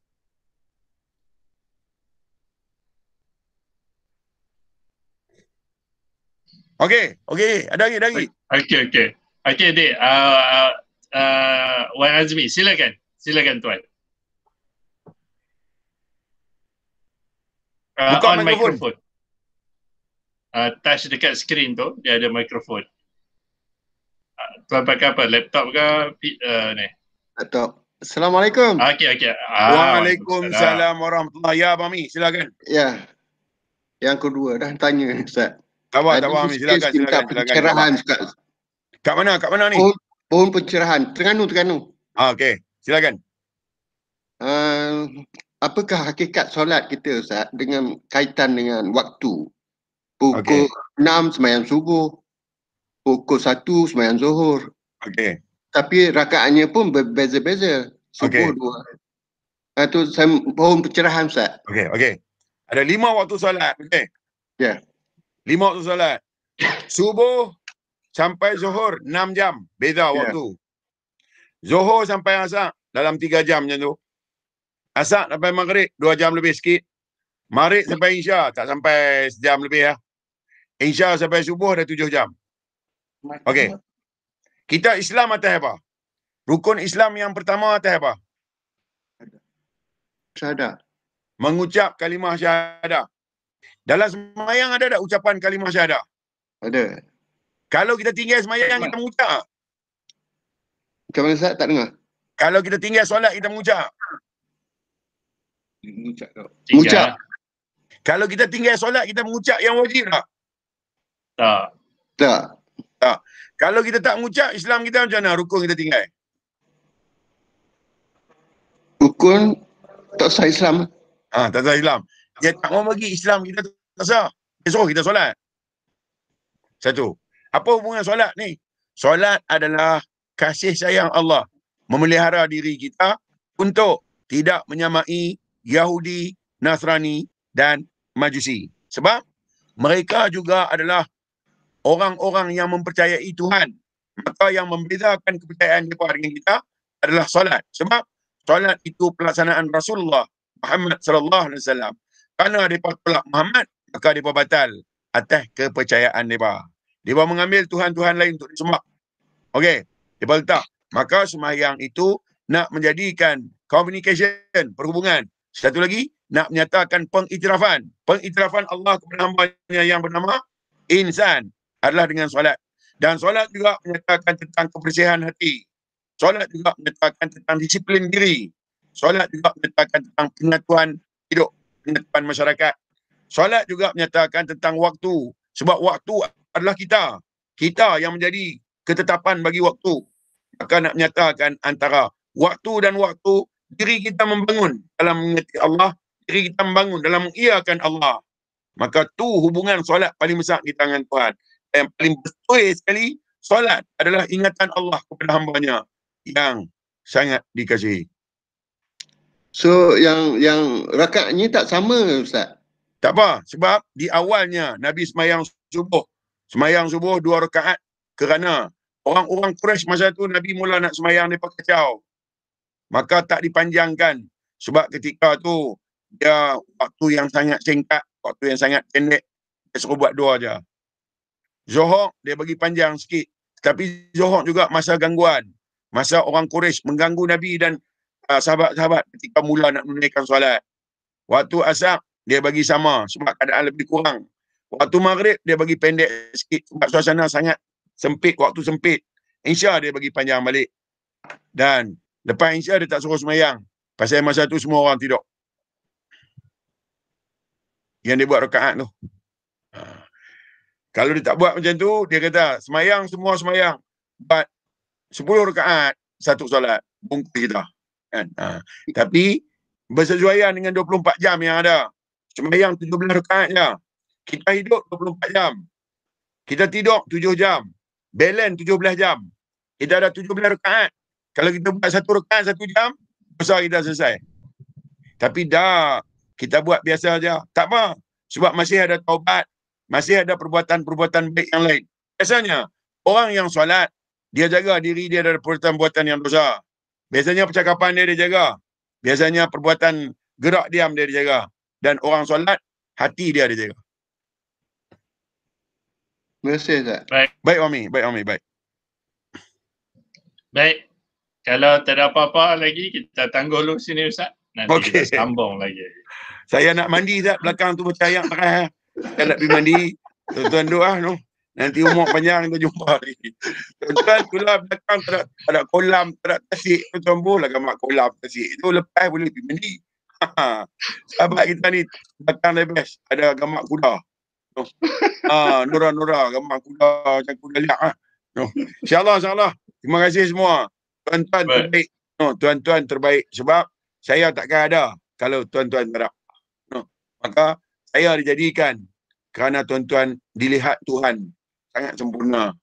Okey, ada lagi. Okey, Dik. Wan Azmi, silakan tuan. Buka On mikrofon. microphone. Touch dekat skrin tu, dia ada mikrofon. Tuan pakai apa? Laptop ke ni? Laptop. Assalamualaikum. Okey. Waalaikumsalam warahmatullahi. Ya, Abang Mi, silakan. Ya. Yang kedua dah tanya Ustaz. Tak apa, Mi, silakan. Pencerahan Ustaz. Kat mana ni? Pohon pencerahan. Terengganu. Okey, silakan. Apakah hakikat solat kita Ustaz dengan kaitan dengan waktu? Pukul 6 sembahyang subuh, pukul 1 sembahyang zuhur. Okey. Tapi rakaatnya pun berbeza-beza. Subuh 2. Itu pohon pencerahan Ustaz. Okey. Ada 5 waktu solat, okey? Ya. 5 waktu solat. Subuh sampai zuhur 6 jam, beza waktu. Zuhur sampai asar dalam 3 jam macam tu. Asar sampai maghrib 2 jam lebih sikit. Maghrib sampai Isya tak sampai sejam lebih lah. Isya sampai subuh dah 7 jam. Okey. Kita Islam atas apa? Rukun Islam yang pertama atas apa? Syahadah. Mengucap kalimah syahadah. Dalam semayang ada tak ucapan kalimah syahadah? Ada. Kalau kita tinggal semayang kita mengucap. Macam mana Ustaz? Tak dengar. Kalau kita tinggal solat kita mengucap. Mengucap. Kalau kita tinggal solat kita mengucap yang wajib tak? Tak. Kalau kita tak mengucap, Islam kita macam mana? Rukun kita tinggal. Rukun tak sah Islam. Tak sah Islam. Dia tak mau bagi Islam kita tak sah. Dia suruh kita solat. Satu. Apa hubungan solat ni? Solat adalah kasih sayang Allah memelihara diri kita untuk tidak menyamai Yahudi, Nasrani dan Majusi. Sebab mereka juga adalah orang-orang yang mempercayai Tuhan. Maka yang membezakan kepercayaan mereka dengan kita adalah solat. Sebab solat itu pelaksanaan Rasulullah Muhammad sallallahu alaihi wasallam. Kerana mereka tolak Muhammad, maka mereka batal atas kepercayaan mereka. Mereka mengambil Tuhan-Tuhan lain untuk disembah. Okey, mereka letak. Maka sembahyang itu nak menjadikan communication, perhubungan. Satu lagi, nak menyatakan pengiktirafan. Pengiktirafan Allah kepada hamba-Nya yang bernama insan adalah dengan solat. Dan solat juga menyatakan tentang kebersihan hati. Solat juga menyatakan tentang disiplin diri. Solat juga menyatakan tentang penyatuan hidup, penyatuan masyarakat. Solat juga menyatakan tentang waktu. Sebab waktu adalah kita. Kita yang menjadi ketetapan bagi waktu. Maka nak menyatakan antara waktu dan waktu, diri kita membangun dalam mengingati Allah, diri kita membangun dalam mengiyakan Allah. Maka tu hubungan solat paling besar kita dengan Tuhan. Yang paling betul sekali, solat adalah ingatan Allah kepada hamba-Nya yang sangat dikasihi. So yang rakaatnya tak sama Ustaz? Tak apa, sebab di awalnya Nabi semayang subuh. Semayang subuh 2 rakaat kerana orang-orang Quraisy masa tu Nabi mula nak semayang mereka kacau. Maka tak dipanjangkan. Sebab ketika tu dia waktu yang sangat singkat, waktu yang sangat pendek, dia suruh buat 2 aja. Zuhur dia bagi panjang sikit. Tapi Zuhur juga masa gangguan. Masa orang Quraisy mengganggu Nabi dan sahabat-sahabat ketika mula nak menunaikan solat. Waktu asar dia bagi sama sebab keadaan lebih kurang. Waktu maghrib dia bagi pendek sikit sebab suasana sangat sempit, waktu sempit. Isya dia bagi panjang balik. Dan lepas Isya dia tak suruh semayang. Pasal masa tu semua orang tidur. Yang dia buat rakaat tu. Kalau dia tak buat macam tu, dia kata semayang semua semayang. Buat 10 rakaat satu solat. Bungkus kita. Kan? Tapi bersesuaian dengan 24 jam yang ada. Semayang 17 rakaat je. Kita hidup 24 jam. Kita tidur 7 jam. Balance 17 jam. Kita ada 17 rakaat. Kalau kita buat 1 rakaat 1 jam, besar kita selesai. Tapi dah kita buat biasa aja. Tak apa. Sebab masih ada taubat, masih ada perbuatan-perbuatan baik yang lain. Biasanya, orang yang solat, dia jaga diri dia dari perbuatan-perbuatan yang dosa. Biasanya percakapan dia jaga. Biasanya perbuatan gerak diam dia dijaga. Dan orang solat, hati dia dijaga. Terima kasih, Ustaz. Baik, Wami. Baik. Baik. Kalau tak ada apa-apa lagi, kita tangguh dulu sini Ustaz. Nanti Okey. kita sambung lagi. Saya nak mandi, Ustaz. Belakang tu macam ayam pakai. Saya nak pergi mandi. Tuan-tuan doa, no. Nanti umur panjang kita jumpa lagi. Tuan-tuan, itulah belakang tak ada kolam, tak ada tasik. Tuan-tuan boleh gamak kolam, tasik. Itu lepas boleh pergi mandi. Sahabat kita ni, belakang dah best. Ada gamak kuda. No. Nura-nura, gamak kuda, macam kuda liak. No. InsyaAllah. Terima kasih semua. Tuan-tuan terbaik. No, tuan-tuan terbaik. Sebab saya takkan ada kalau tuan-tuan tak ada. No. Maka saya dijadikan kerana tuan-tuan dilihat Tuhan sangat sempurna.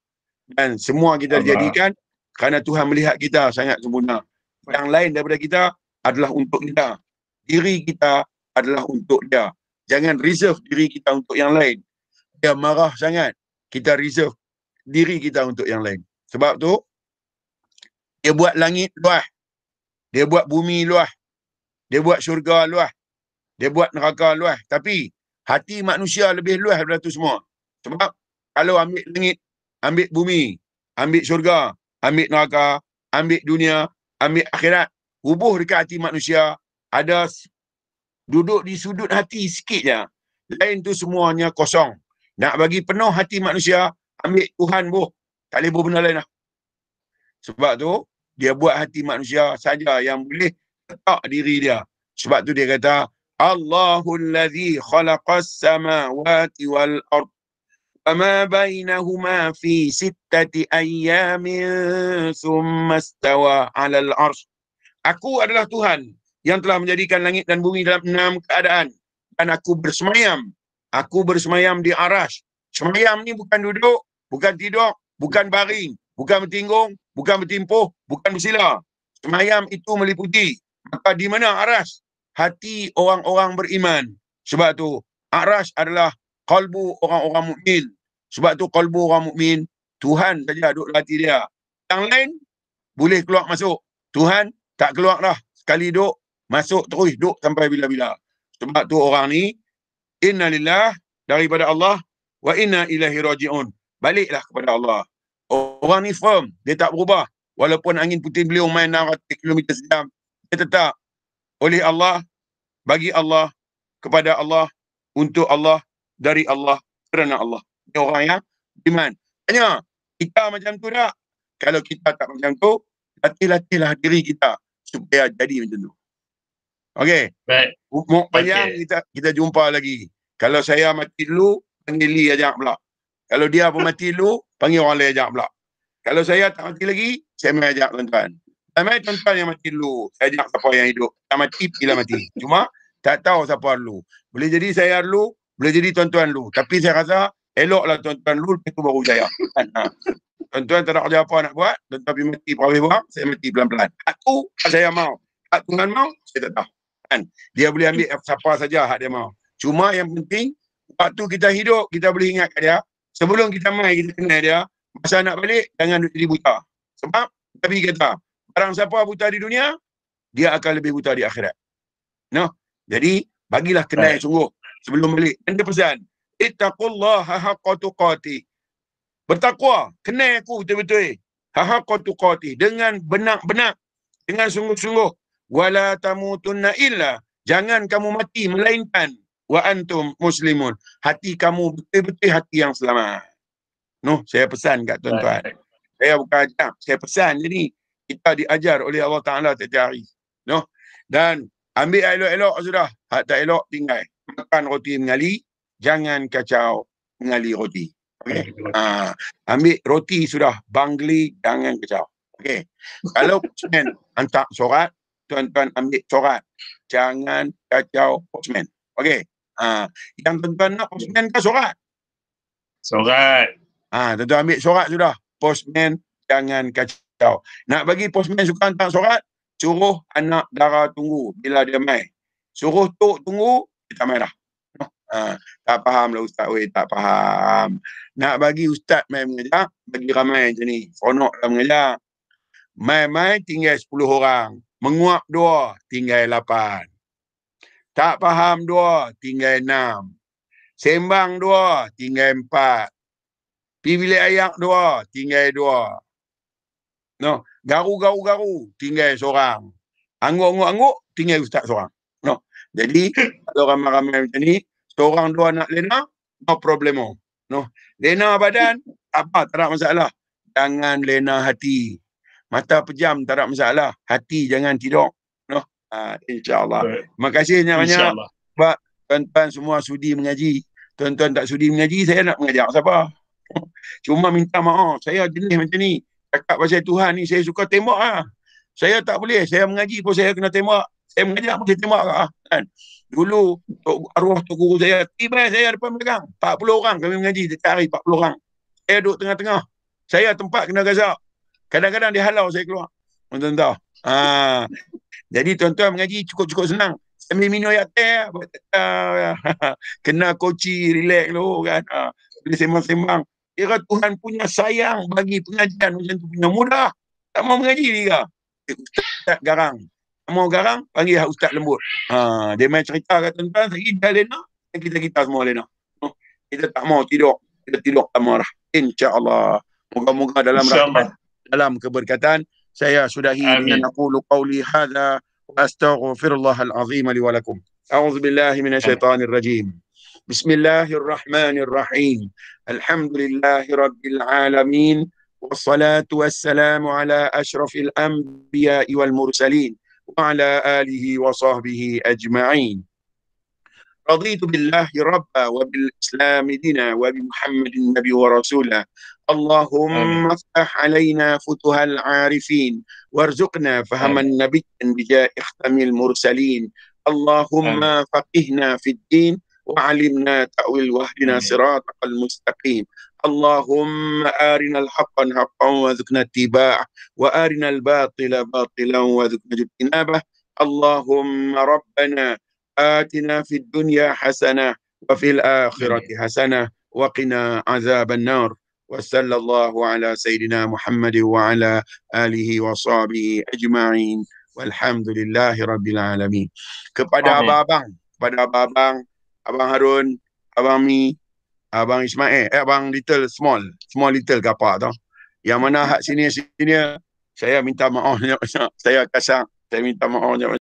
Dan semua kita dijadikan kerana Tuhan melihat kita sangat sempurna. Yang lain daripada kita adalah untuk kita. Diri kita adalah untuk dia. Jangan reserve diri kita untuk yang lain. Dia marah sangat. Kita reserve diri kita untuk yang lain. Sebab tu, dia buat langit luas. Dia buat bumi luas. Dia buat syurga luas. Dia buat neraka luas. Tapi, hati manusia lebih luas daripada tu semua. Sebab, kalau ambil langit, ambil bumi, ambil syurga, ambil neraka, ambil dunia, ambil akhirat, rubuh dekat hati manusia, ada duduk di sudut hati sikit je. Lain tu semuanya kosong. Nak bagi penuh hati manusia, ambil Tuhan tak boleh benda lain lah. Sebab tu, dia buat hati manusia saja yang boleh letak diri dia. Sebab tu dia kata, Allahul ladzi khalaqas samawati wal ard wa ma bainahuma fi 6 ayyamin thumma istawa 'alal 'arsy. Aku adalah Tuhan yang telah menjadikan langit dan bumi dalam 6 keadaan. Dan aku bersemayam. Aku bersemayam di aras. Semayam ni bukan duduk, bukan tidur, bukan baring, bukan bertinggung, bukan bertimpuh, bukan bersila. Semayam itu meliputi. Maka di mana aras? Hati orang-orang beriman. Sebab tu, aras adalah kalbu orang-orang mukmin. Sebab tu kalbu orang mukmin, Tuhan saja duduk dalam hati dia. Yang lain, boleh keluar masuk. Tuhan tak keluar dah. Sekali duduk, masuk terus duduk sampai bila-bila. Sebab tu orang ni, inna lillah, daripada Allah, wa inna ilaihi raji'un. Baliklah kepada Allah. Orang ni firm, dia tak berubah. Walaupun angin puting beliung main 600 km sejam, dia tetap oleh Allah, bagi Allah, kepada Allah, untuk Allah, dari Allah, kerana Allah. Ini orang yang beriman. Tanya, kita macam tu tak? Kalau kita tak macam tu, latih-latihlah diri kita supaya jadi macam tu. Okey. Baik. Umur panjang kita jumpa lagi. Kalau saya mati dulu, panggil Lee ajak pula. Kalau dia pun mati dulu, panggil orang lain ajak pula. Kalau saya tak mati lagi, saya mai ajak tuan-tuan. Ramai tuan-tuan yang mati dulu, saya ajak siapa yang hidup. Tak mati, pilih mati. Cuma, tak tahu siapa dulu. Boleh jadi saya dulu, boleh jadi tuan-tuan dulu. Tapi saya rasa, eloklah tuan-tuan dulu, itu baru saya. Tuan-tuan tak ada kerja apa nak buat, tuan-tuan pergi mati perawih buang, saya mati pelan-pelan. Aku, saya mau. Hak Tuhan mau, saya tak tahu. Kan? Dia boleh ambil siapa saja hak dia mau. Cuma yang penting, waktu kita hidup, kita boleh ingat kat dia. Sebelum kita mai, kita kenal dia. Masa nak balik, jangan jadi buta. Sebab, Nabi kata, barang siapa buta di dunia, dia akan lebih buta di akhirat. No? Jadi, bagilah kenal sungguh sebelum balik. Dan dia pesan, ittaqullaha haqqa tuqatih. Bertakwa, kenal aku betul-betul. Haqqa tuqatih. Dengan benar-benar. Dengan sungguh-sungguh. Wala tamutunna illa. Jangan kamu mati, melainkan wa antum muslimun. Hati kamu betul-betul hati yang selamat. No, saya pesan kat tuan-tuan. Saya bukan ajar, saya pesan. Jadi, kita diajar oleh Allah Ta'ala setiap hari. No? Dan ambil elok-elok sudah. Hak tak elok, tinggal. Makan roti mengali, jangan kacau mengali roti. Okay? Ambil roti sudah, bangli, jangan kacau. Okay? Kalau postman hantar surat, tuan-tuan ambil surat. Jangan kacau postman. Okay? Yang tuan-tuan nak postman ke surat? Surat. Tuan-tuan ambil surat sudah. Postman jangan kacau. Nak bagi postman suka hantar surat, suruh anak dara tunggu bila dia mai. Suruh tok tunggu, kita main dah. Tak faham lah ustaz, tak faham. Nak bagi ustaz main mengajar, bagi ramai macam ni. Seronok lah mengajar. Main-main tinggal 10 orang. Menguap 2, tinggal 8. Tak faham 2, tinggal 6. Sembang 2, tinggal 4. Pergi bilik ayak 2, tinggal 2. No, garu, tinggal seorang. Angguk, tinggal ustaz seorang. No. Jadi, kalau ramai-ramai macam ni, seorang 2 nak lena, no problemo. No. Lena badan, apa, tak ada masalah. Jangan lena hati. Mata pejam, tak ada masalah. Hati jangan tidur. No. InsyaAllah. Terima kasih banyak-banyak. Sebab tuan-tuan semua sudi mengaji. Tuan-tuan tak sudi mengaji, saya nak mengajar siapa? Cuma minta maaf. Saya jenis macam ni. Cakap pasal Tuhan ni, saya suka tembak lah. Saya tak boleh. Saya mengaji pun saya kena tembak. Saya mengajar pun saya tembak lah. Kan? Dulu, arwah tu guru saya, tiba saya depan belakang. 40 orang kami mengaji setiap hari, 40 orang. Saya duduk tengah-tengah. Saya tempat kena gazak. Kadang-kadang dia halau saya keluar. Tuan-tuan tahu. Jadi tuan-tuan mengaji cukup-cukup senang. Sambil minum ayat teh. Kena koci, relax dulu kan. Boleh sembang-sembang. Kira Tuhan punya sayang bagi pengajian macam tu punya mudah. Tak mau mengaji dia. Ustaz garang. Tak mau garang, panggil ustaz lembut. Dia main cerita kat tuan-tuan, dia lena, kita semua lena. Kita tak mau tidur. Kita tidur tak marah. InsyaAllah. Moga-moga dalam rahmat, dalam keberkatan. Saya sudahi dengan aqulu qawli hadha wa astaghfirullahal azim li wa lakum. A'udzu billahi minasyaitonir rajim. Bismillahirrahmanirrahim. Alhamdulillahi rabbil alamin. Wassalatu wassalamu ala ashrafil anbiya'i wal mursalin wa ala alihi wa sahbihi ajma'in. رضيت بالله ربا وبالإسلام دينا وبمحمد النبي ورسوله. اللهم افتح علينا فتوح العارفين وارزقنا فهم النبي بجاه ختم المرسلين. اللهم فقهنا في الدين وعلمنا تأويل واهدنا صراطك المستقيم. اللهم آرنا الحق حقا وارزقنا اتباعه وآرنا الباطل باطلا وارزقنا اجتنابه. اللهم ربنا آتنا في الدنيا حسنة وفي الآخرة حسنة وقنا عذاب النار. وصلى الله على سيدنا محمد وعلى آله وصحبه أجمعين والحمد لله رب العالمين. Kepada abang-abang, Abang Harun, Abang Mi, Abang Ismail, Abang Small Little kapak tau. Yang mana hak sini, saya minta maaf banyak-banyak. Saya kasar, saya minta maaf banyak-banyak.